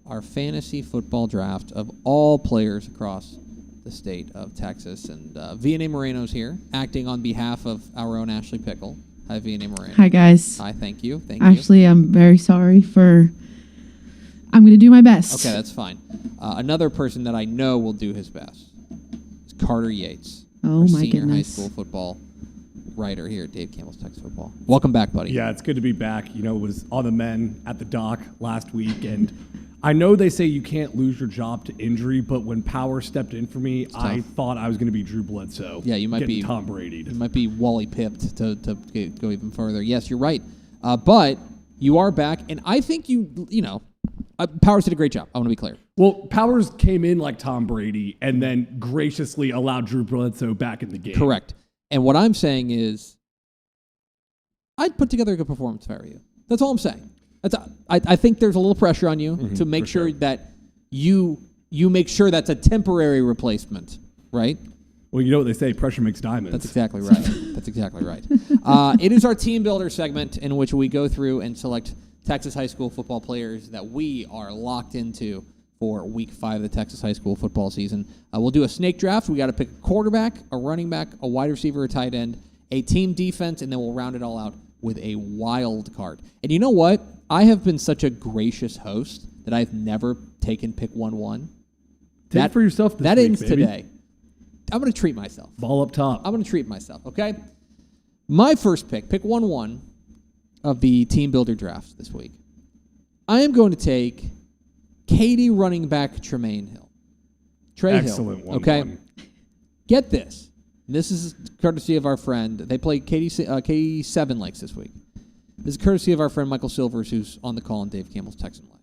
our fantasy football draft of all players across the state of Texas. And V&A Moreno's here, acting on behalf of our own Ashley Pickle. Hi, V&A Moreno. Hi, guys. Hi, thank you. Ashley, I'm very sorry I'm going to do my best. Okay, that's fine. Another person that I know will do his best is Carter Yates. Oh, our my senior goodness. high school football writer here at Dave Campbell's Texas Football. Welcome back, buddy. Yeah, it's good to be back. You know, it was on the men at the dock last week, and I know they say you can't lose your job to injury, but when Power stepped in for me, I thought I was going to be Drew Bledsoe. Yeah, you might be Tom Brady. You might be Wally pipped to go even further. Yes, you're right. But you are back, and I think Powers did a great job. I want to be clear. Well, Powers came in like Tom Brady and then graciously allowed Drew Bledsoe back in the game. Correct. And what I'm saying is, I'd put together a good performance if I were you. That's all I'm saying. I think there's a little pressure on you to make sure that you make sure that's a temporary replacement, right? Well, you know what they say, pressure makes diamonds. That's exactly right. That's exactly right. It is our Team Builder segment in which we go through and select Texas high school football players that we are locked into for Week 5 of the Texas high school football season. We'll do a snake draft. We got to pick a quarterback, a running back, a wide receiver, a tight end, a team defense, and then we'll round it all out with a wild card. And you know what? I have been such a gracious host that I've never taken pick 1-1. Take it for yourself this week, ends baby. today. I'm going to treat myself. Ball up top. I'm going to treat myself, okay? My first pick 1-1 of the Team Builder draft this week. I am going to take Katy running back Tremaine Hill. Excellent Hill, okay? Get this. This is courtesy of our friend. They play Katy Seven Lakes this week. This is courtesy of our friend Michael Silvers, who's on the call on Dave Campbell's Texan Life.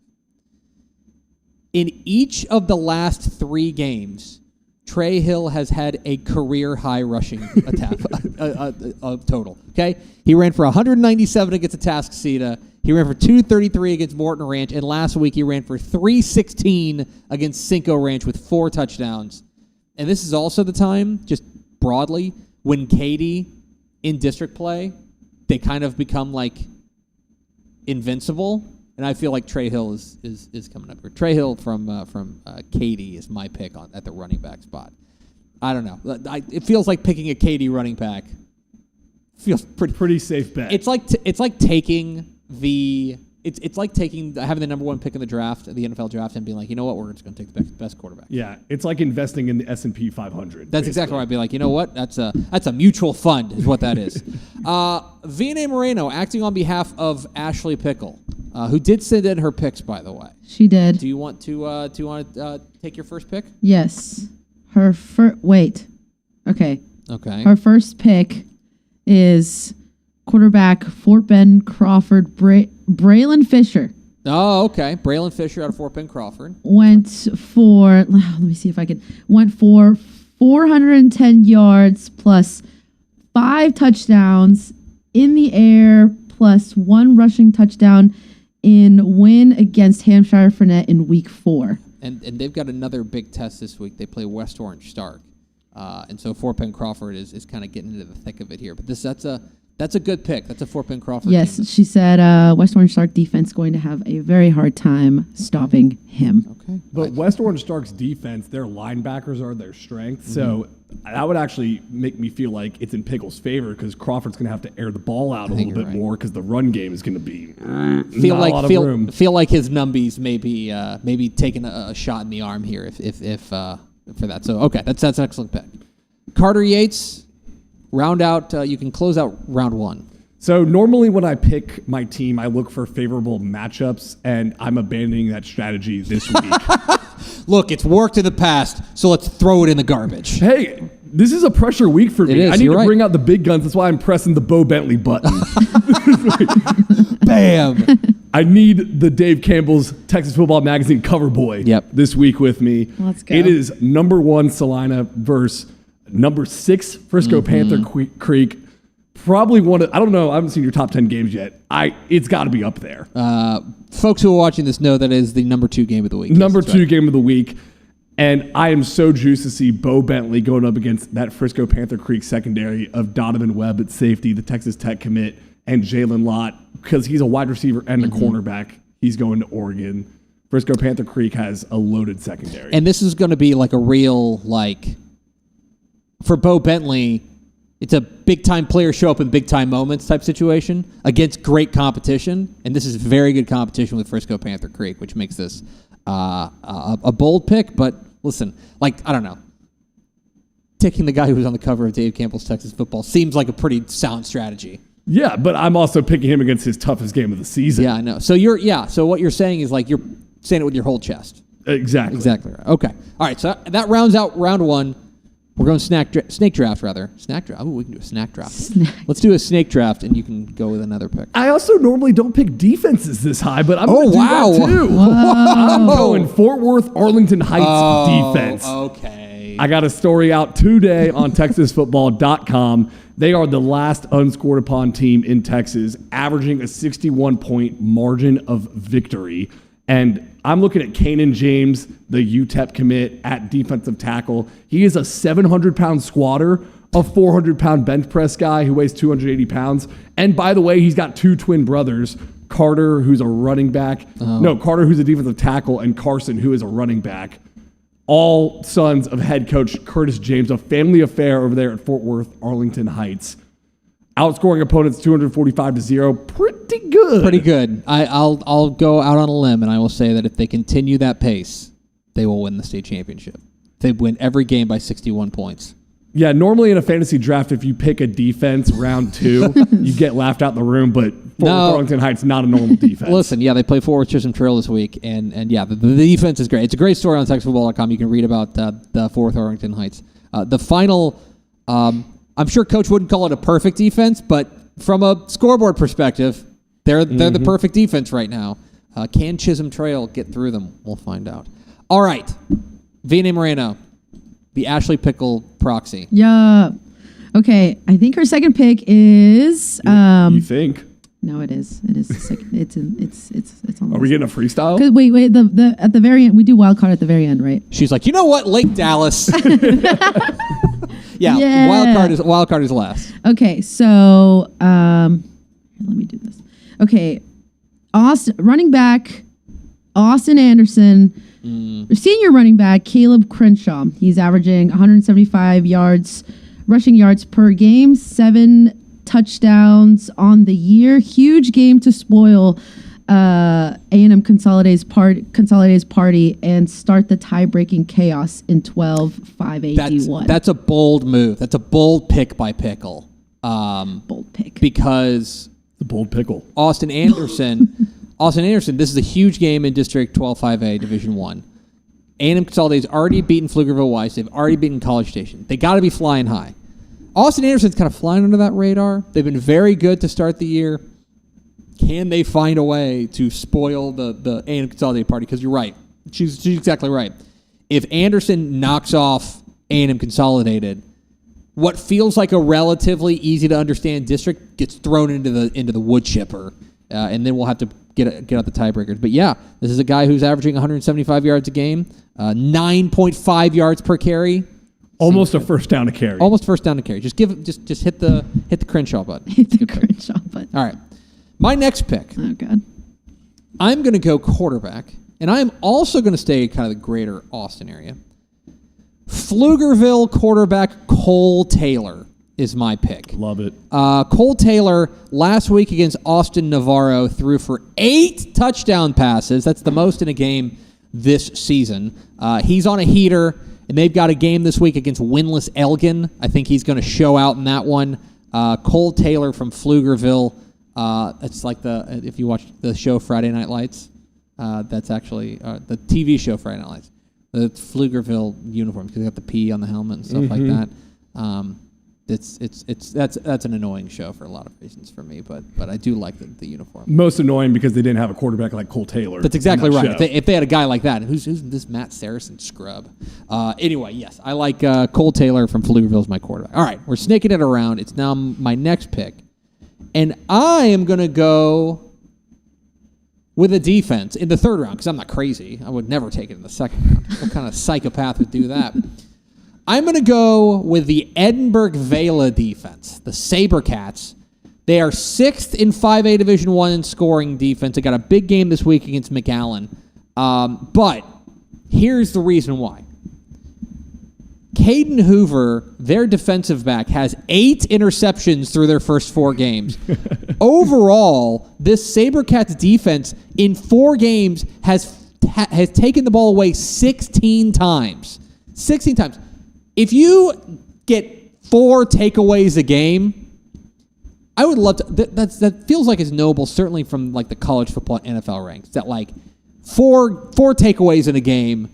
In each of the last 3 games, Trey Hill has had a career-high rushing attack total. Okay, he ran for 197 against Atascocita. He ran for 233 against Morton Ranch, and last week he ran for 316 against Cinco Ranch with 4 touchdowns. And this is also the time, just broadly, when Katy in district play, they kind of become like invincible. And I feel like Trey Hill is coming up here. Trey Hill from Katy is my pick at the running back spot. I don't know. It feels like picking a Katy running back. Feels pretty safe bet. It's like taking having the number 1 pick in the draft, the NFL draft, and being like, you know what, we're just going to take the best quarterback. Yeah, it's like investing in the S&P 500. That's exactly right. I'd be like, you know what, that's a mutual fund, is what that is. V&A Moreno acting on behalf of Ashley Pickle, who did send in her picks, by the way. She did. Do you want to take your first pick? Yes. Her wait. Okay. Okay. Her first pick is quarterback Fort Bend Crawford Braylon Fisher. Oh, okay. Braylon Fisher out of Fort Bend Crawford. Went for 410 yards plus 5 touchdowns in the air plus 1 rushing touchdown in win against Hampshire Fernet in Week 4. And they've got another big test this week. They play West Orange Stark. And so Fort Bend Crawford is kind of getting into the thick of it here. But that's a good pick. That's a Fort Bend Crawford Yes, team. she said West Orange Stark defense going to have a very hard time stopping him. Okay. But West Orange Stark's defense, their linebackers are their strength. Mm-hmm. So that would actually make me feel like it's in Pickle's favor because Crawford's going to have to air the ball out a little bit more because the run game is going to be feel not a lot of room. Feel like his numbies maybe taking a shot in the arm here if for that. So okay, that's an excellent pick. Carter Yates, round out. You can close out round 1. So normally when I pick my team, I look for favorable matchups, and I'm abandoning that strategy this week. Look, it's worked in the past, so let's throw it in the garbage. Hey, this is a pressure week for me. I need to bring out the big guns. That's why I'm pressing the Bo Bentley button. Bam. I need the Dave Campbell's Texas Football Magazine cover boy this week with me. Let's go. It is number 1 Salina versus number 6 Frisco Panther Creek. Probably one of, I don't know, I haven't seen your top 10 games yet. It's got to be up there. Folks who are watching this know that is the number 2 game of the week. Number 2 game of the week. And I am so juiced to see Bo Bentley going up against that Frisco Panther Creek secondary of Donovan Webb at safety, the Texas Tech commit, and Jalen Lott, because he's a wide receiver and a cornerback. He's going to Oregon. Frisco Panther Creek has a loaded secondary. And this is going to be like a real, for Bo Bentley, it's a big-time player show up in big-time moments type situation against great competition. And this is very good competition with Frisco Panther Creek, which makes this a bold pick. But listen, I don't know. Taking the guy who was on the cover of Dave Campbell's Texas Football seems like a pretty sound strategy. Yeah, but I'm also picking him against his toughest game of the season. Yeah, I know. So so what you're saying is you're saying it with your whole chest. Exactly. Exactly right. Okay. All right, so that rounds out round 1. We're going snake draft, rather. Snack draft. Oh, we can do a snack draft. Let's do a snake draft, and you can go with another pick. I also normally don't pick defenses this high, but I'm going to do that too. Wow. I'm going Fort Worth, Arlington Heights defense. Okay. I got a story out today on TexasFootball.com. They are the last unscored upon team in Texas, averaging a 61-point margin of victory. And I'm looking at Kanan James, the UTEP commit at defensive tackle. He is a 700-pound squatter, a 400-pound bench press guy who weighs 280 pounds. And by the way, he's got 2 twin brothers, Carter, who's a running back. Carter, who's a defensive tackle, and Carson, who is a running back. All sons of head coach Curtis James, a family affair over there at Fort Worth, Arlington Heights. Outscoring opponents 245-0. Pretty good. Pretty good. I'll go out on a limb, and I will say that if they continue that pace, they will win the state championship. They win every game by 61 points. Yeah, normally in a fantasy draft, if you pick a defense round 2, you get laughed out in the room, but Fort Worth, Arlington Heights, not a normal defense. Listen, they play Fort Worth Chisholm Trail this week, and the defense is great. It's a great story on TexasFootball.com. You can read about the Fort Worth, Arlington Heights. The final, I'm sure Coach wouldn't call it a perfect defense, but from a scoreboard perspective, they're the perfect defense right now. Can Chisholm Trail get through them? We'll find out. All right, Vina Moreno. The Ashley Pickle proxy. Yeah. Okay. I think her second pick is. You think? No, it is. It is. It's on. Are we getting a freestyle? Wait. The at the very end, we do wild card at the very end, right? She's like, you know what, Lake Dallas. Yeah. Wild card is last. Okay. So let me do this. Okay. Running back, Austin Anderson. Senior running back Caleb Crenshaw. He's averaging 175 rushing yards per game, 7 touchdowns on the year. Huge game to spoil A&M Consolidated's party and start the tie-breaking chaos in 12-5 AD1. That's a bold move. That's a bold pick by Pickle. Bold pick. Because the bold pickle. Austin Anderson, this is a huge game in District 12-5A, Division 1. A&M Consolidated's already beaten Pflugerville Weiss. They've already beaten College Station. They got to be flying high. Austin Anderson's kind of flying under that radar. They've been very good to start the year. Can they find a way to spoil the A&M Consolidated party? Because you're right. She's exactly right. If Anderson knocks off A&M Consolidated, what feels like a relatively easy to understand district gets thrown into the wood chipper, and then we'll have to get out the tiebreakers. But yeah, this is a guy who's averaging 175 yards a game, 9.5 yards per carry. Almost a first down to carry. Almost first down to carry. Just hit the Crenshaw button. Hit the Crenshaw button. All right. My next pick. Oh God. I'm going to go quarterback, and I am also going to stay in kind of the greater Austin area. Pflugerville quarterback Cole Taylor is my pick. Love it. Cole Taylor last week against Austin Navarro threw for 8 touchdown passes. That's the most in a game this season. He's on a heater, and they've got a game this week against winless Elgin. I think he's going to show out in that one. Cole Taylor from Pflugerville. It's like if you watch the show Friday Night Lights, that's actually the TV show Friday Night Lights. The Pflugerville uniform, because they got the P on the helmet and stuff like that. That's an annoying show for a lot of reasons for me, but I do like the uniform. Most annoying because they didn't have a quarterback like Cole Taylor. That's exactly right. If they had a guy like that, who's this Matt Saracen scrub? Anyway, yes, I like Cole Taylor from Pflugerville as my quarterback. All right, we're snaking it around. It's now my next pick, and I am going to go with a defense in the third round because I'm not crazy. I would never take it in the second round. What kind of psychopath would do that? I'm going to go with the Edinburgh Vela defense, the Sabercats. They are 6th in 5A Division I in scoring defense. They got a big game this week against McAllen. But here's the reason why. Caden Hoover, their defensive back, has 8 interceptions through their first 4 games. Overall, this Sabercats defense in 4 games has taken the ball away 16 times. 16 times. If you get 4 takeaways a game, I would love to. That feels like it's noble, certainly from like the college football NFL ranks. That like 4 takeaways in a game,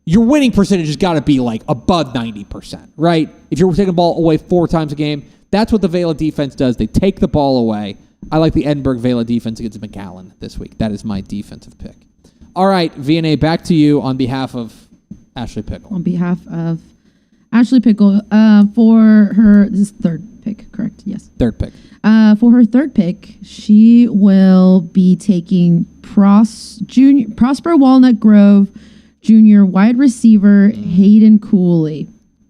your winning percentage has got to be like above 90%, right? If you're taking the ball away 4 times a game, that's what the Vela defense does. They take the ball away. I like the Edinburgh Vela defense against McAllen this week. That is my defensive pick. All right, VNA, back to you on behalf of Ashley Pickle. On behalf of Ashley Pickle, for her, this is third pick, correct? Yes. Third pick. For her third pick, she will be taking Prosper Walnut Grove Junior wide receiver Hayden Cooley.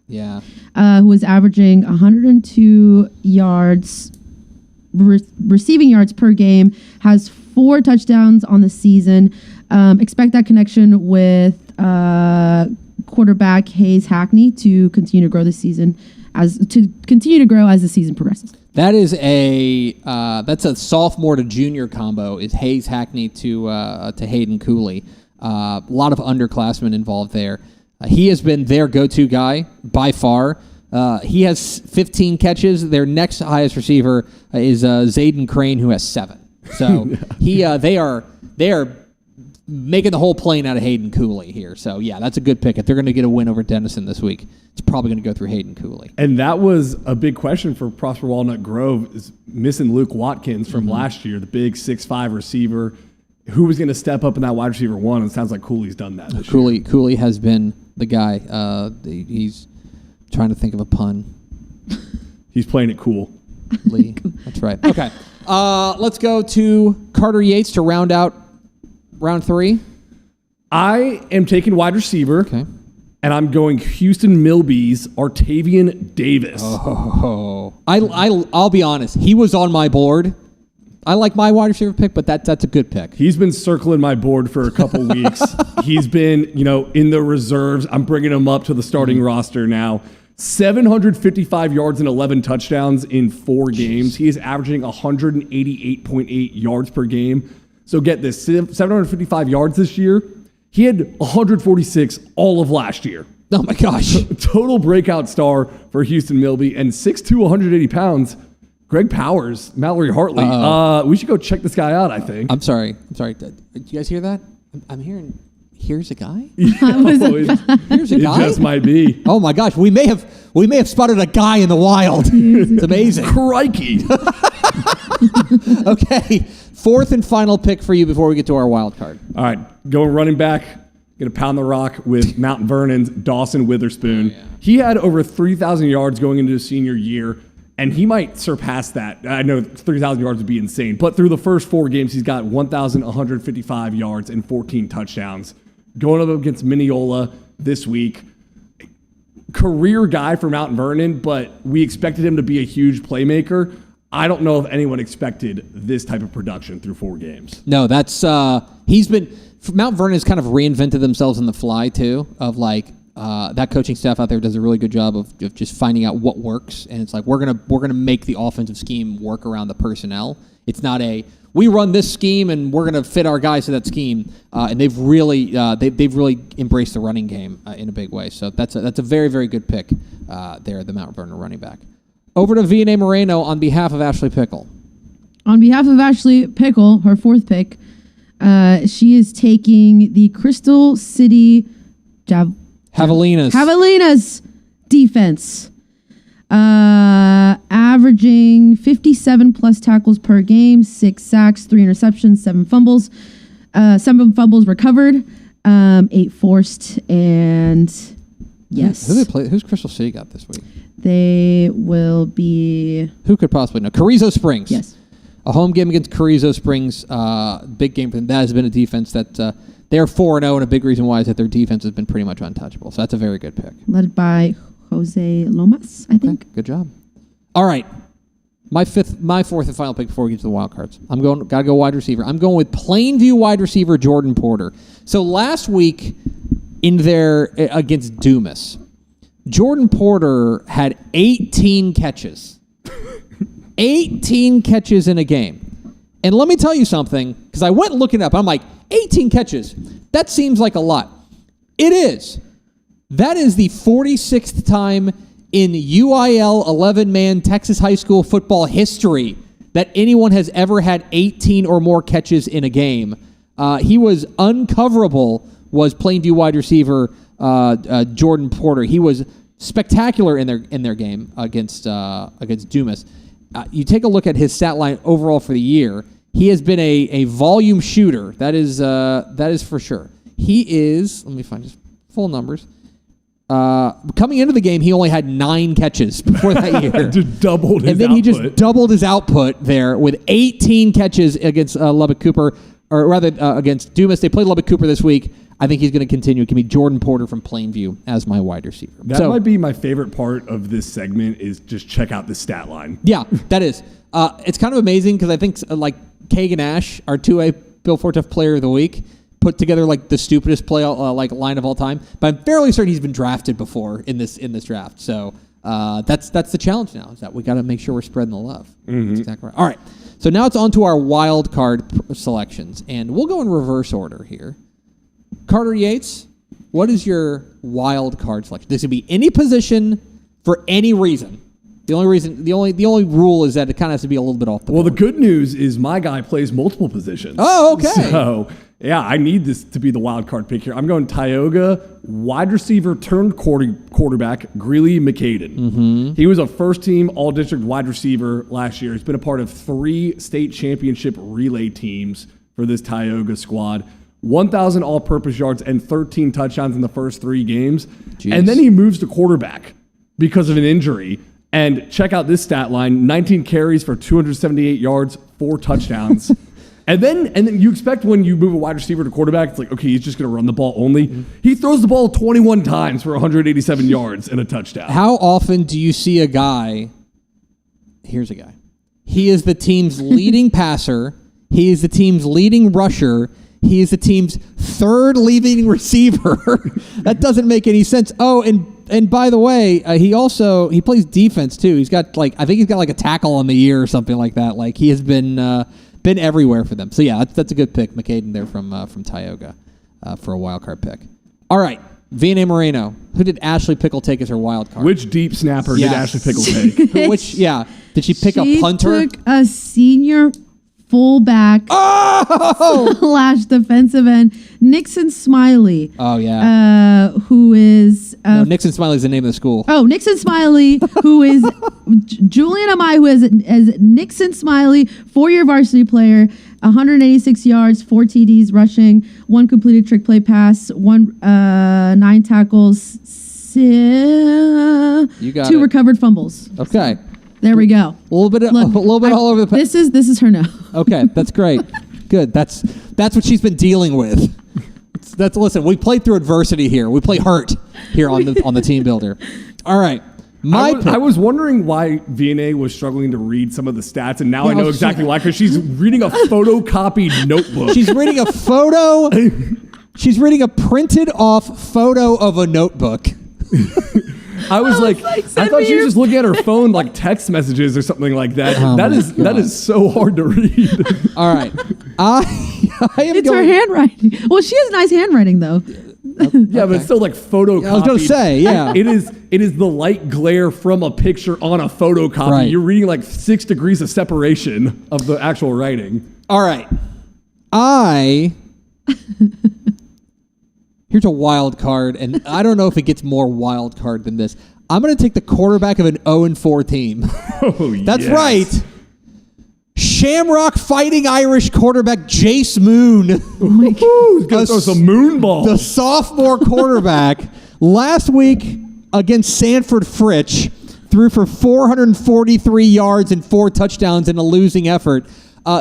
Yeah. Who was averaging 102 yards, receiving yards per game, has 4 touchdowns on the season. Expect that connection with quarterback Hayes Hackney to continue to grow this season, as the season progresses. That is that's a sophomore to junior combo. Is Hayes Hackney to Hayden Cooley. A lot of underclassmen involved there. He has been their go-to guy by far. He has 15 catches. Their next highest receiver is Zayden Crane, who has 7. So they are making the whole plane out of Hayden Cooley here. So yeah, that's a good pick. If they're going to get a win over Denison this week, it's probably going to go through Hayden Cooley. And that was a big question for Prosper Walnut Grove, is missing Luke Watkins from last year, the big 6'5" receiver. Who was going to step up in that wide receiver 1? It sounds like Cooley's done that this year. Cooley has been the guy. He's trying to think of a pun. He's playing it cool. Lee. That's right. Okay. Let's go to Carter Yates to round out round 3. I am taking wide receiver. Okay. And I'm going Houston Milby's Artavian Davis. Oh. I'll be honest. He was on my board. I like my wide receiver pick, but that's a good pick. He's been circling my board for a couple weeks. He's been, in the reserves. I'm bringing him up to the starting roster now. 755 yards and 11 touchdowns in 4 games. He is averaging 188.8 yards per game. So get this, 755 yards this year. He had 146 all of last year. Oh my gosh. Total breakout star for Houston Milby, and 6'2", 180 pounds. Greg Powers, Mallory Hartley. We should go check this guy out, I think. I'm sorry. Did you guys hear that? I'm hearing, here's a guy? Here's a guy? It just might be. Oh my gosh, we may have spotted a guy in the wild. It's amazing. Crikey. Okay, 4th and final pick for you before we get to our wild card. All right, going running back. Going to pound the rock with Mount Vernon's Dawson Witherspoon. Oh, yeah. He had over 3,000 yards going into his senior year. And he might surpass that. I know 3,000 yards would be insane. But through the first 4 games, he's got 1,155 yards and 14 touchdowns. Going up against Mineola this week. Career guy for Mount Vernon, but we expected him to be a huge playmaker. I don't know if anyone expected this type of production through 4 games. No, that's Mount Vernon has kind of reinvented themselves on the fly, too, of like, that coaching staff out there does a really good job of just finding out what works, and it's like we're gonna make the offensive scheme work around the personnel. It's not we run this scheme and we're gonna fit our guys to that scheme. And they've really embraced the running game in a big way. So that's a very, very good pick there, the Mount Vernon running back. Over to V&A Moreno on behalf of Ashley Pickle. On behalf of Ashley Pickle, her fourth pick, she is taking the Crystal City Javelinas defense. Averaging 57 plus tackles per game, 6 sacks, 3 interceptions, 7 fumbles. 7 fumbles recovered, 8 forced, and yes. Who they play? Who's Crystal City got this week? They will be... Who could possibly know? Carrizo Springs. Yes. A home game against Carrizo Springs. Big game for them. That has been a defense that they're 4-0, and a big reason why is that their defense has been pretty much untouchable. So that's a very good pick. Led by Jose Lomas, I think. Good job. All right. My fourth and final pick before we get to the wild cards. Gotta go wide receiver. I'm going with Plainview wide receiver Jordan Porter. So last week in there against Dumas, Jordan Porter had 18 catches. 18 catches in a game. And let me tell you something, because I went looking up. I'm like, 18 catches. That seems like a lot. It is. That is the 46th time in UIL 11-man Texas high school football history that anyone has ever had 18 or more catches in a game. He was uncoverable, was Plainview wide receiver Jordan Porter. He was spectacular in their game against Dumas. You take a look at his stat line overall for the year. He has been a volume shooter. That is for sure. He is. Let me find his full numbers. Coming into the game, he only had 9 catches before that year. Just doubled his output. And then he just doubled his output there with 18 catches against Lubbock Cooper, or rather against Dumas. They played Lubbock Cooper this week. I think he's going to continue. It can be Jordan Porter from Plainview as my wide receiver. That might be my favorite part of this segment is just check out the stat line. Yeah, that is. It's kind of amazing because I think like Kagan Ash, our 2A Bill Fortuff Player of the Week, put together like the stupidest play line of all time. But I'm fairly certain he's been drafted before in this draft. So that's the challenge now, is that we got to make sure we're spreading the love. Mm-hmm. That's exactly right. All right. So now it's on to our wild card selections, and we'll go in reverse order here. Carter Yates, what is your wild card selection? This could be any position for any reason. The only rule is that it kind of has to be a little bit off the board. Well, the good news is my guy plays multiple positions. Oh, okay. So, yeah, I need this to be the wild card pick here. I'm going Tioga, wide receiver turned quarterback, Greeley McCaden. Mm-hmm. He was a first-team all-district wide receiver last year. He's been a part of 3 state championship relay teams for this Tioga squad. 1,000 all-purpose yards and 13 touchdowns in the first 3 games. Jeez. And then he moves to quarterback because of an injury. And check out this stat line, 19 carries for 278 yards, 4 touchdowns. and then you expect when you move a wide receiver to quarterback, it's like, okay, he's just going to run the ball only. Mm-hmm. He throws the ball 21 times for 187 yards and a touchdown. How often do you see a guy? Here's a guy. He is the team's leading passer. He is the team's leading rusher. He is the team's 3rd leading receiver. That doesn't make any sense. Oh, and by the way, he plays defense too. He's got I think he's got a tackle on the year or something like that. Like he has been everywhere for them. So yeah, that's a good pick, McCaden there from Tioga for a wild card pick. All right, V&A Moreno. Who did Ashley Pickle take as her wild card? Which deep snapper did Ashley Pickle take? Did she pick a punter? She took a senior fullback / defensive end, Nixon Smiley. Oh, yeah. Who is... no, Nixon Smiley is the name of the school. Oh, Nixon Smiley, who is Julian Amai, who is Nixon Smiley, 4-year varsity player, 186 yards, 4 TDs rushing, 1 completed trick play pass, 9 tackles, 2 recovered fumbles. Okay. There we go. A little bit all over the place. This is her now. Okay, that's great. Good. That's what she's been dealing with. Listen. We play through adversity here. We play hurt here on the team builder. All right. I was wondering why V&A was struggling to read some of the stats, and now I know exactly why. Because she's reading a photocopied notebook. She's reading a photo. She's reading a printed off photo of a notebook. I thought she was just looking at her phone, like text messages or something like that. Oh that is so hard to read. All right, I am. It's her handwriting. Well, she has nice handwriting though. Yeah, but it's still like photocopied. I was going to say, yeah. It is the light glare from a picture on a photocopy. Right. You're reading like 6 degrees of separation of the actual writing. All right. Here's a wild card, and I don't know if it gets more wild card than this. I'm going to take the quarterback of an 0-4 team. Oh, That's yes. right. Shamrock Fighting Irish quarterback Jace Moon. Oh my God. He's going to throw some moon balls. The sophomore quarterback last week against Sanford Fritch threw for 443 yards and 4 touchdowns in a losing effort.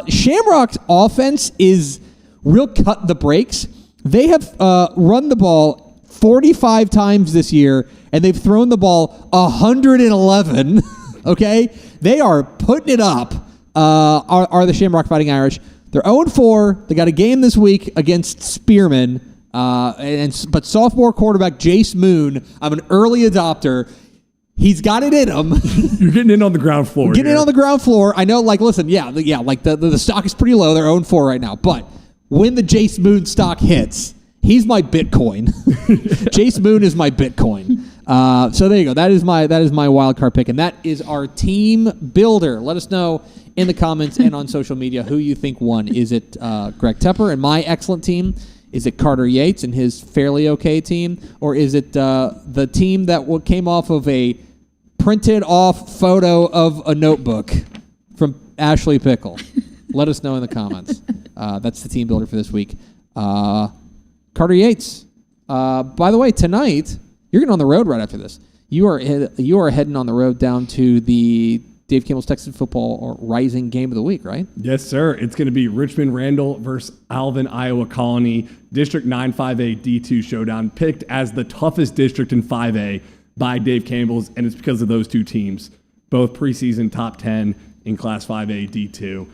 Shamrock's offense is real cut the brakes. They have run the ball 45 times this year, and they've thrown the ball 111. Okay? They are putting it up, are the Shamrock Fighting Irish. They're 0-4. They got a game this week against Spearman. But sophomore quarterback Jace Moon, I'm an early adopter. He's got it in him. You're getting in on the ground floor. Getting in on the ground floor. I know, like, listen, like the stock is pretty low. They're 0-4 right now. But when the Jace Moon stock hits, he's my Bitcoin. Jace Moon is my Bitcoin. So there you go. That is my wild card pick, and that is our team builder. Let us know in the comments and on social media who you think won. Is it Greg Tepper and my excellent team? Is it Carter Yates and his fairly okay team? Or is it the team that came off of a printed off photo of a notebook from Ashley Pickle? Let us know in the comments. That's the team builder for this week. Carter Yates. By the way, tonight, you're getting on the road right after this. You are heading on the road down to the Dave Campbell's Texas Football or Rising Game of the Week, right? Yes, sir. It's going to be Richmond Randall versus Alvin Iowa Colony, District 9 5A D2 showdown, picked as the toughest district in 5A by Dave Campbell's, and it's because of those two teams, both preseason top 10 in Class 5A D2.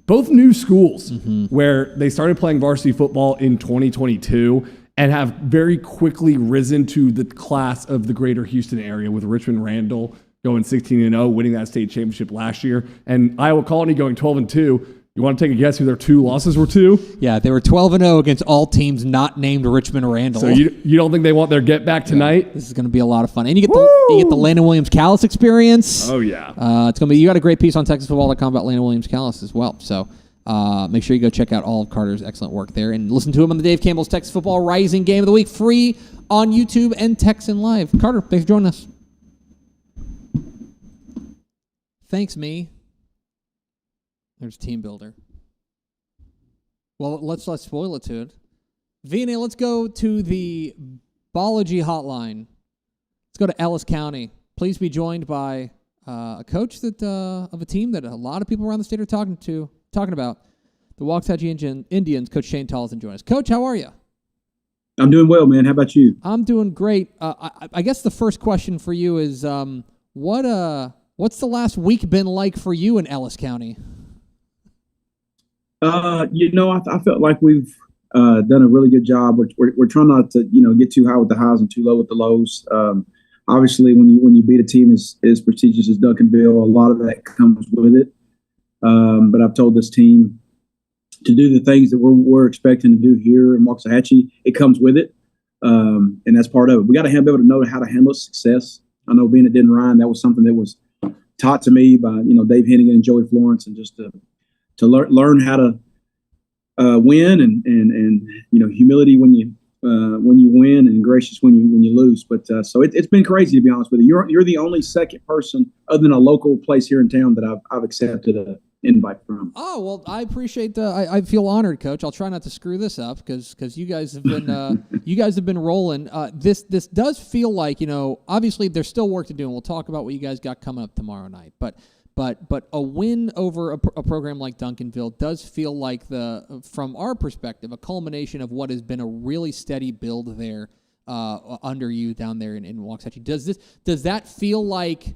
Both new schools where they started playing varsity football in 2022 and have very quickly risen to the class of the greater Houston area, with Richmond Randall going 16-0, winning that state championship last year, and Iowa Colony going 12-2. You want to take a guess who their 2 losses were to? Yeah, they were 12-0 against all teams not named Richmond Randall. So you don't think they want their get back tonight? Yeah, this is going to be a lot of fun, and you get the Landon Williams Callis experience. Oh yeah, it's going to be. You got a great piece on TexasFootball.com about Landon Williams Callis as well. So make sure you go check out all of Carter's excellent work there, and listen to him on the Dave Campbell's Texas Football Rising Game of the Week, free on YouTube and Texan Live. Carter, thanks for joining us. Thanks, me. There's team builder. Well, let's not spoil it to it. Vina, let's go to the Biology Hotline. Let's go to Ellis County. Please be joined by a coach that of a team that a lot of people around the state are talking about. The Waxahachie Indians. Coach Shane Tollison joins us. Coach, how are you? I'm doing well, man. How about you? I'm doing great. I guess the first question for you is what's the last week been like for you in Ellis County? I felt like we've done a really good job. We're trying not to, get too high with the highs and too low with the lows. Obviously, when you beat a team as prestigious as Duncanville, a lot of that comes with it. But I've told this team to do the things that we're expecting to do here in Waxahachie. It comes with it, and that's part of it. We got to be able to know how to handle success. I know being at Den Ryan, that was something that was taught to me by Dave Hennigan and Joey Florence, and just to learn how to win and humility when you win and gracious when you lose. But so it's been crazy, to be honest with you. You're the only second person other than a local place here in town that I've accepted an invite from. Oh, well, I appreciate I feel honored, Coach. I'll try not to screw this up because you guys have been rolling. This does feel like, obviously there's still work to do, and we'll talk about what you guys got coming up tomorrow night. But a win over a program like Duncanville does feel like from our perspective, a culmination of what has been a really steady build there under you down there in Waxahachie. Does that feel like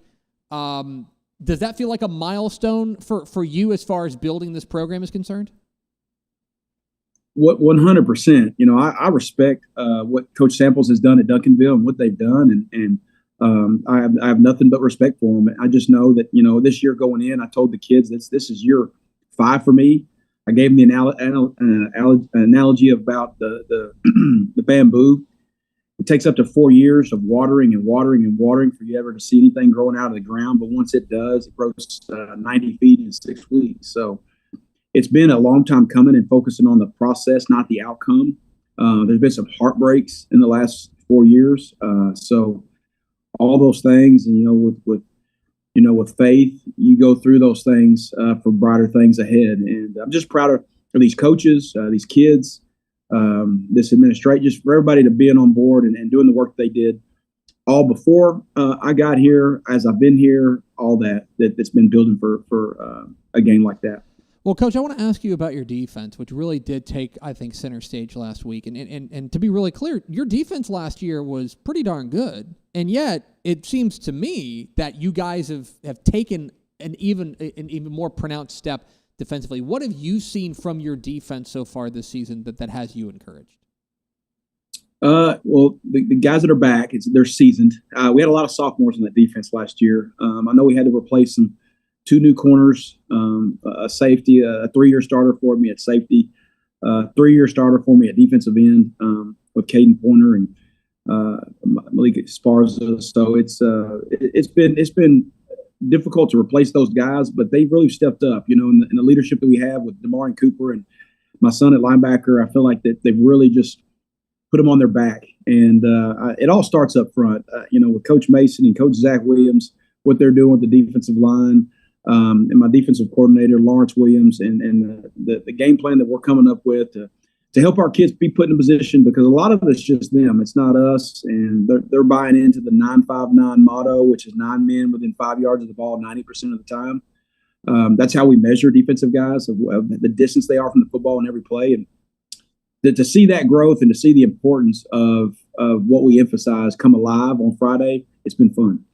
a milestone for you as far as building this program is concerned? What 100%. I respect what Coach Samples has done at Duncanville and what they've done, and I have nothing but respect for them. I just know that this year going in, I told the kids this is year 5 for me. I gave them the analogy about the the bamboo. it takes up to 4 years of watering and watering and watering for you ever to see anything growing out of the ground. But once it does, it grows 90 feet in 6 weeks. So it's been a long time coming and focusing on the process, not the outcome. There's been some heartbreaks in the last 4 years. So all those things, and with faith, you go through those things for brighter things ahead. And I'm just proud of these coaches, these kids, this administration, just for everybody to being on board and doing the work they did all before I got here, as I've been here, all that's been building for a game like that. Well, Coach, I want to ask you about your defense, which really did take, I think, center stage last week. And to be really clear, your defense last year was pretty darn good. And yet, it seems to me that you guys have taken an even more pronounced step defensively. What have you seen from your defense so far this season that has you encouraged? Well, the guys that are back, they're seasoned. We had a lot of sophomores in that defense last year. I know we had to replace two new corners, a safety, a 3-year starter for me at safety, 3-year starter for me at defensive end with Caden Pointer and Malik Esparza. So it's been difficult to replace those guys, but they've really stepped up. In the leadership that we have with DeMar and Cooper and my son at linebacker, I feel like that they've really just put them on their back. And it all starts up front, with Coach Mason and Coach Zach Williams, what they're doing with the defensive line. And my defensive coordinator, Lawrence Williams, and the game plan that we're coming up with to help our kids be put in a position, because a lot of it's just them. It's not us. And they're buying into the 9-5-9 motto, which is 9 men within 5 yards of the ball 90% of the time. That's how we measure defensive guys, of the distance they are from the football in every play. And to see that growth and to see the importance of what we emphasize come alive on Friday, it's been fun.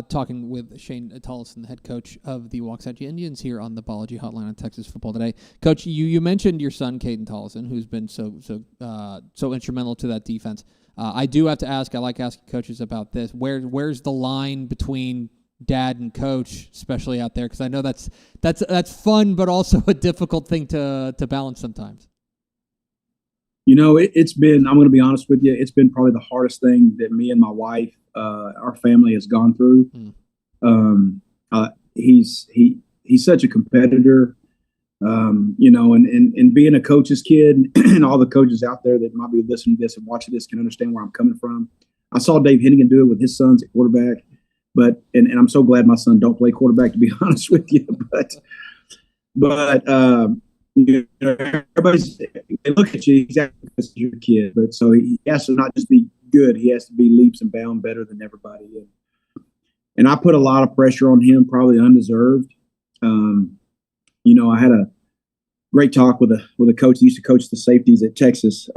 Talking with Shane Tollison, the head coach of the Waxahachie Indians, here on the Ballology Hotline on Texas Football Today. Coach, you mentioned your son, Caden Tollison, who's been so instrumental to that defense. I do have to ask, I like asking coaches about this, where's the line between dad and coach, especially out there? Because I know that's fun, but also a difficult thing to balance sometimes. It's been, I'm going to be honest with you, it's been probably the hardest thing that me and my wife, our family has gone through. He's such a competitor, and being a coach's kid, and all the coaches out there that might be listening to this and watching this can understand where I'm coming from. I saw Dave Hennigan do it with his sons at quarterback, but I'm so glad my son don't play quarterback, to be honest with you. But everybody's, they look at you exactly because you're a kid, but so he has to not just be good, he has to be leaps and bounds better than everybody. And I put a lot of pressure on him, probably undeserved. I had a great talk with a coach that used to coach the safeties at Texas.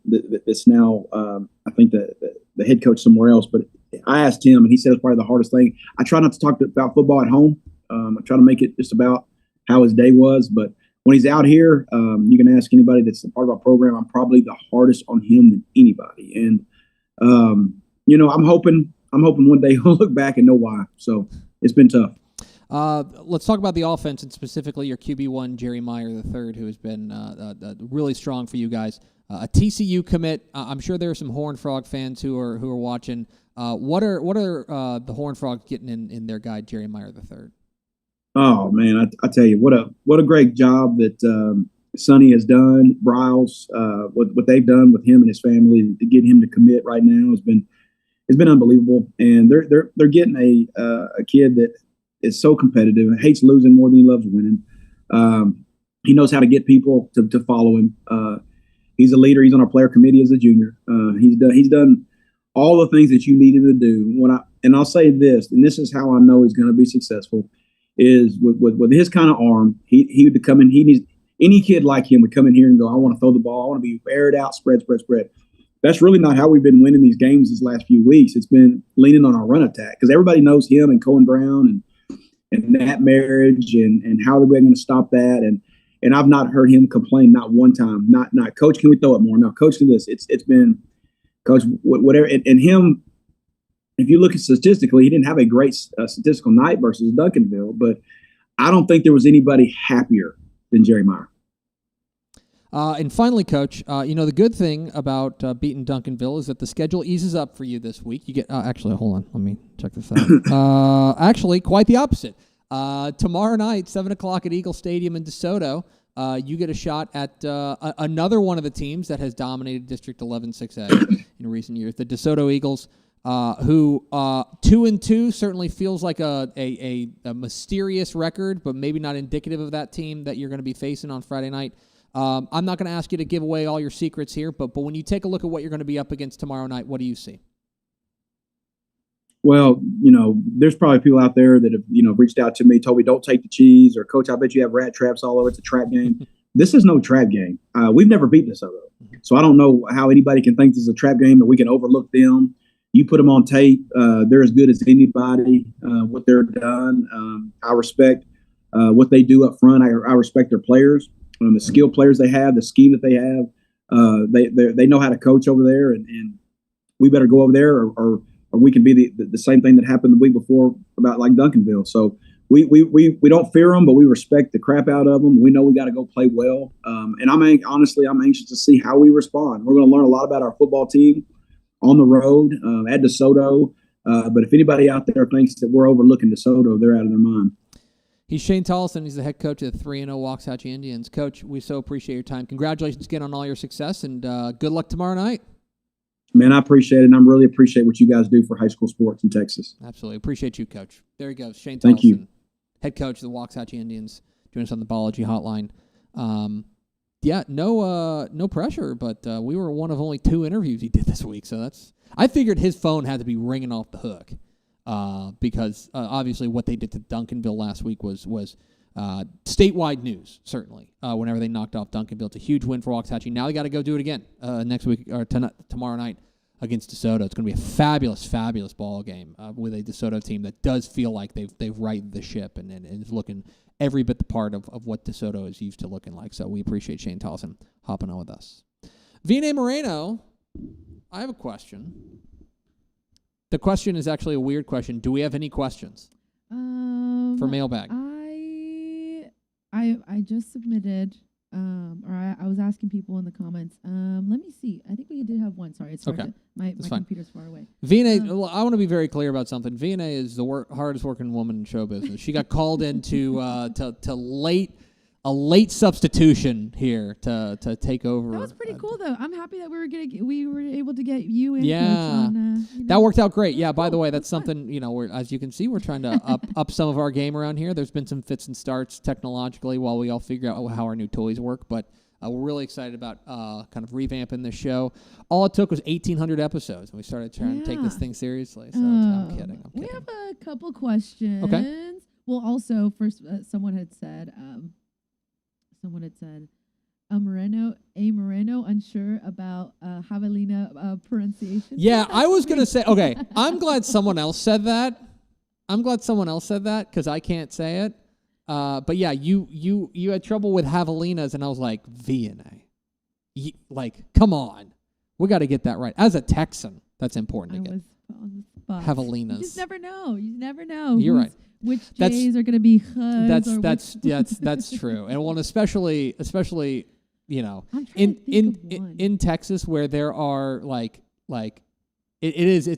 That's now I think the head coach somewhere else. But I asked him, and he said it's probably the hardest thing. I try not to talk about football at home. I try to make it just about how his day was, but when he's out here, you can ask anybody that's a part of our program. I'm probably the hardest on him than anybody. And, I'm hoping one day he'll look back and know why. So it's been tough. Let's talk about the offense, and specifically your QB1, Jerry Meyer III, who has been really strong for you guys. A TCU commit. I'm sure there are some Horned Frog fans who are watching. What are the Horned Frogs getting in their guy, Jerry Meyer III? Oh man, I tell you, what a great job that Sonny has done. Bryles, what they've done with him and his family to get him to commit right now has been unbelievable. And they're getting a kid that is so competitive and hates losing more than he loves winning. He knows how to get people to follow him. He's a leader. He's on our player committee as a junior. He's done all the things that you need him to do. And I'll say this, and this is how I know he's going to be successful. Is with his kind of arm, he would come in. He needs any kid like him would come in here and go, I want to throw the ball. I want to be aired out, spread. That's really not how we've been winning these games these last few weeks. It's been leaning on our run attack because everybody knows him and Cohen Brown and that marriage and how are we going to stop that. And I've not heard him complain not one time. Not Coach, can we throw it more? No, Coach, do this. It's been Coach whatever and him. If you look at statistically, he didn't have a great statistical night versus Duncanville, but I don't think there was anybody happier than Jerry Meyer. And finally, Coach, the good thing about beating Duncanville is that the schedule eases up for you this week. You get actually, hold on, let me check this out. Actually, quite the opposite. Tomorrow night, 7 o'clock at Eagle Stadium in DeSoto, you get a shot at another one of the teams that has dominated District 11 6A in recent years, the DeSoto Eagles, who 2-2 certainly feels like a mysterious record, but maybe not indicative of that team that you're going to be facing on Friday night. I'm not going to ask you to give away all your secrets here, but when you take a look at what you're going to be up against tomorrow night, what do you see? Well, there's probably people out there that have, reached out to me, told me don't take the cheese, or Coach, I bet you have rat traps all over. It's a trap game. This is no trap game. We've never beaten DeSoto. So I don't know how anybody can think this is a trap game, that we can overlook them. You put them on tape. They're as good as anybody, what they're done. I respect what they do up front. I respect their players, the skilled players they have, the scheme that they have. They know how to coach over there, and we better go over there or we can be the same thing that happened the week before about like Duncanville. So we don't fear them, but we respect the crap out of them. We know we got to go play well. And I'm anxious to see how we respond. We're going to learn a lot about our football team on the road at DeSoto. But if anybody out there thinks that we're overlooking DeSoto, they're out of their mind. He's Shane Tollison. He's the head coach of the 3-0 Waxahachie Indians. Coach, we so appreciate your time. Congratulations again on all your success, and good luck tomorrow night. Man, I appreciate it, and I really appreciate what you guys do for high school sports in Texas. Absolutely. Appreciate you, Coach. There he goes. Shane Tollison, Thank you. head coach of the Waxahachie Indians, joining us on the Biology Hotline. No pressure, but we were one of only 2 interviews he did this week, so I figured his phone had to be ringing off the hook because obviously what they did to Duncanville last week was statewide news, certainly, whenever they knocked off Duncanville. It's a huge win for Waxahachie. Now they got to go do it again next week or tomorrow night against DeSoto. It's going to be a fabulous, fabulous ball game with a DeSoto team that does feel like they've righted the ship and is looking every bit the part of what DeSoto is used to looking like. So we appreciate Shane Tollison hopping on with us. Vina Moreno, I have a question. The question is actually a weird question. Do we have any questions for Mailbag? I just submitted, I was asking people in the comments. Let me see. I think we did have one. Sorry, it's okay. My computer's far away. Vina, I want to be very clear about something. Vina is the hardest working woman in show business. She got called into a late substitution here to take over. That was pretty cool, though. I'm happy that we were able to get you in. Yeah, Coach, that worked out great. Yeah, by the way, that's something, as you can see, we're trying to up some of our game around here. There's been some fits and starts technologically while we all figure out how our new toys work, but we're really excited about kind of revamping this show. All it took was 1,800 episodes, and we started trying to take this thing seriously. So I'm kidding. We have a couple questions. Okay. Well, also, first, someone had said, Moreno unsure about javelina pronunciation. Yeah, I was going to say, okay, I'm glad someone else said that. Because I can't say it. But yeah, you had trouble with javelinas, and I was like, VNA. Come on. We got to get that right. As a Texan, that's important to get. On the spot. Javelinas. You just never know. You're right. Which J's are going to be that's true. And one especially in Texas, where there are it's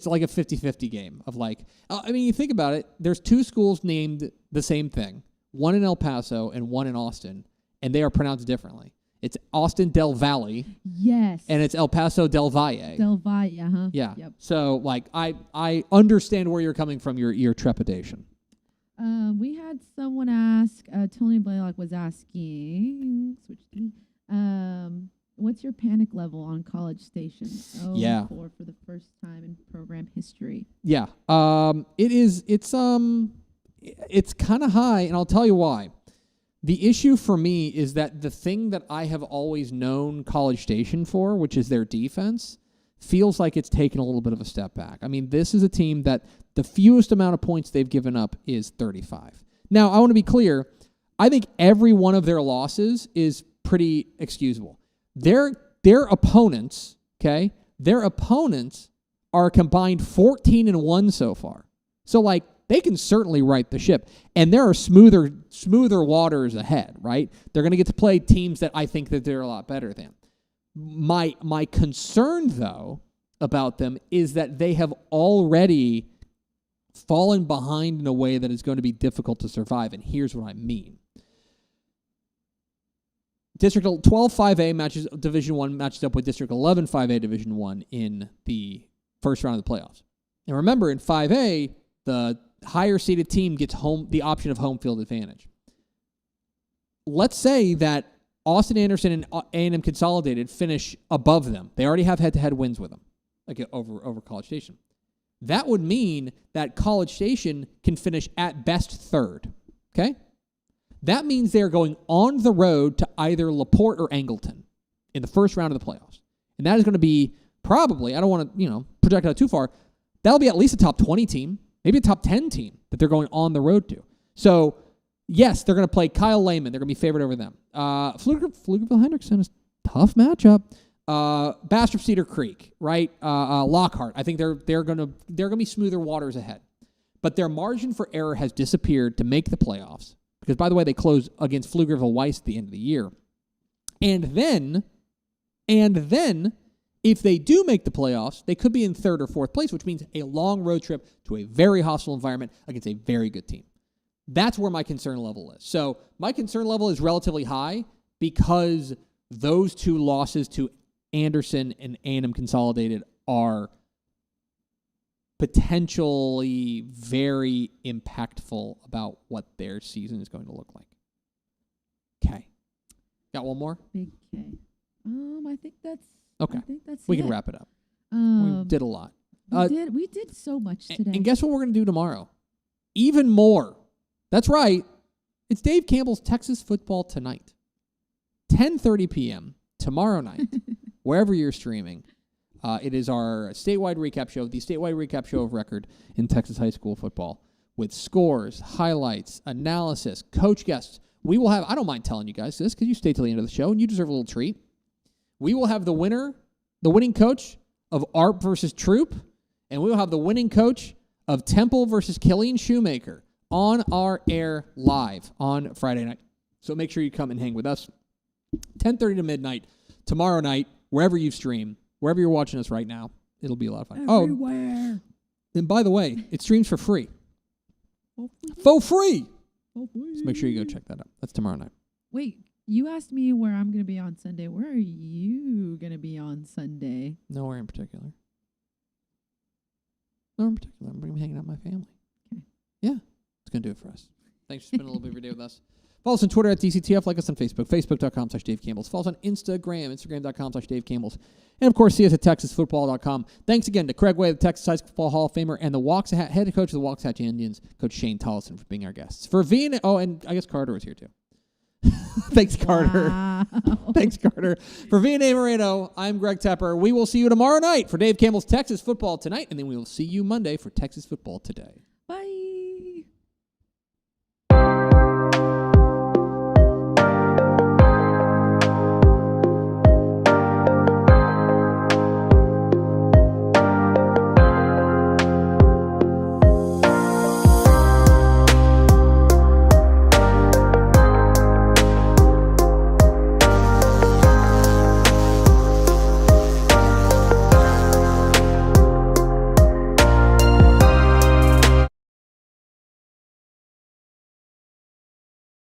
like a 50-50 game of you think about it, there's 2 schools named the same thing, one in El Paso and one in Austin, and they are pronounced differently. It's Austin Del Valle. Yes. And it's El Paso Del Valle. Del Valle, uh-huh. Yeah. Yep. So I understand where you're coming from, your trepidation. We had someone ask, Tony Blaylock was asking, what's your panic level on College Station? Yeah. For the first time in program history. Yeah. It's kind of high, and I'll tell you why. The issue for me is that the thing that I have always known College Station for, which is their defense, feels like it's taken a little bit of a step back. I mean, this is a team that the fewest amount of points they've given up is 35. Now, I want to be clear. I think every one of their losses is pretty excusable. Their opponents, are a combined 14-1 so far. So, they can certainly right the ship. And there are smoother waters ahead, right? They're going to get to play teams that I think that they're a lot better than. My concern, though, about them is that they have already fallen behind in a way that is going to be difficult to survive. And here's what I mean. District 12 5A matches Division 1 matches up with District 11 5A Division 1 in the first round of the playoffs. And remember, in 5A, the higher seeded team gets the option of home field advantage. Let's say that Austin Anderson and A&M Consolidated finish above them. They already have head-to-head wins with them, like over College Station. That would mean that College Station can finish at best third. Okay? That means they're going on the road to either LaPorte or Angleton in the first round of the playoffs. And that is going to be probably, I don't want to, project out too far, that'll be at least a top 20 team, maybe a top 10 team that they're going on the road to. So, yes, they're going to play Kyle Lehman. They're going to be favored over them. Pflugerville-Hendrickson is a tough matchup. Bastrop Cedar Creek, right? Lockhart. I think they're going to be smoother waters ahead. But their margin for error has disappeared to make the playoffs. Because, by the way, they close against Pflugerville-Weiss at the end of the year. And then, if they do make the playoffs, they could be in third or fourth place, which means a long road trip to a very hostile environment against a very good team. That's where my concern level is. So my concern level is relatively high because those two losses to Anderson and A&M Consolidated are potentially very impactful about what their season is going to look like. Okay. Got one more? Big K. I think that's okay. I think that's we it. can wrap it up. We did a lot. We did so much today. And guess what we're going to do tomorrow? Even more. That's right. It's Dave Campbell's Texas Football Tonight. 10:30 p.m. tomorrow night, wherever you're streaming. It is our statewide recap show, the statewide recap show of record in Texas high school football, with scores, highlights, analysis, coach guests. We will have, I don't mind telling you guys this because you stay till the end of the show and you deserve a little treat. We will have the winning coach of ARP versus Troop, and we will have the winning coach of Temple versus Killian Shoemaker on our air live on Friday night. So make sure you come and hang with us. 10:30 to midnight tomorrow night, wherever you stream. Wherever you're watching us right now, it'll be a lot of fun. Everywhere. And by the way, it streams for free. For free. So make sure you go check that out. That's tomorrow night. Wait, you asked me where I'm going to be on Sunday. Where are you going to be on Sunday? Nowhere in particular. Nowhere in particular. I'm going to be hanging out with my family. Okay. Yeah. It's going to do it for us. Thanks for spending a little bit of your day with us. Follow us on Twitter at DCTF. Like us on Facebook, facebook.com/Dave Campbell's. Follow us on Instagram, instagram.com/Dave Campbell's. And, of course, see us at texasfootball.com. Thanks again to Craig Way, the Texas High School Football Hall of Famer, and the head coach of the Waxahachie Indians, Coach Shane Tollison, for being our guests. For and I guess Carter was here, too. Thanks, Carter. Wow. Thanks, Carter. For V&A Moreno, I'm Greg Tepper. We will see you tomorrow night for Dave Campbell's Texas Football Tonight, and then we will see you Monday for Texas Football Today.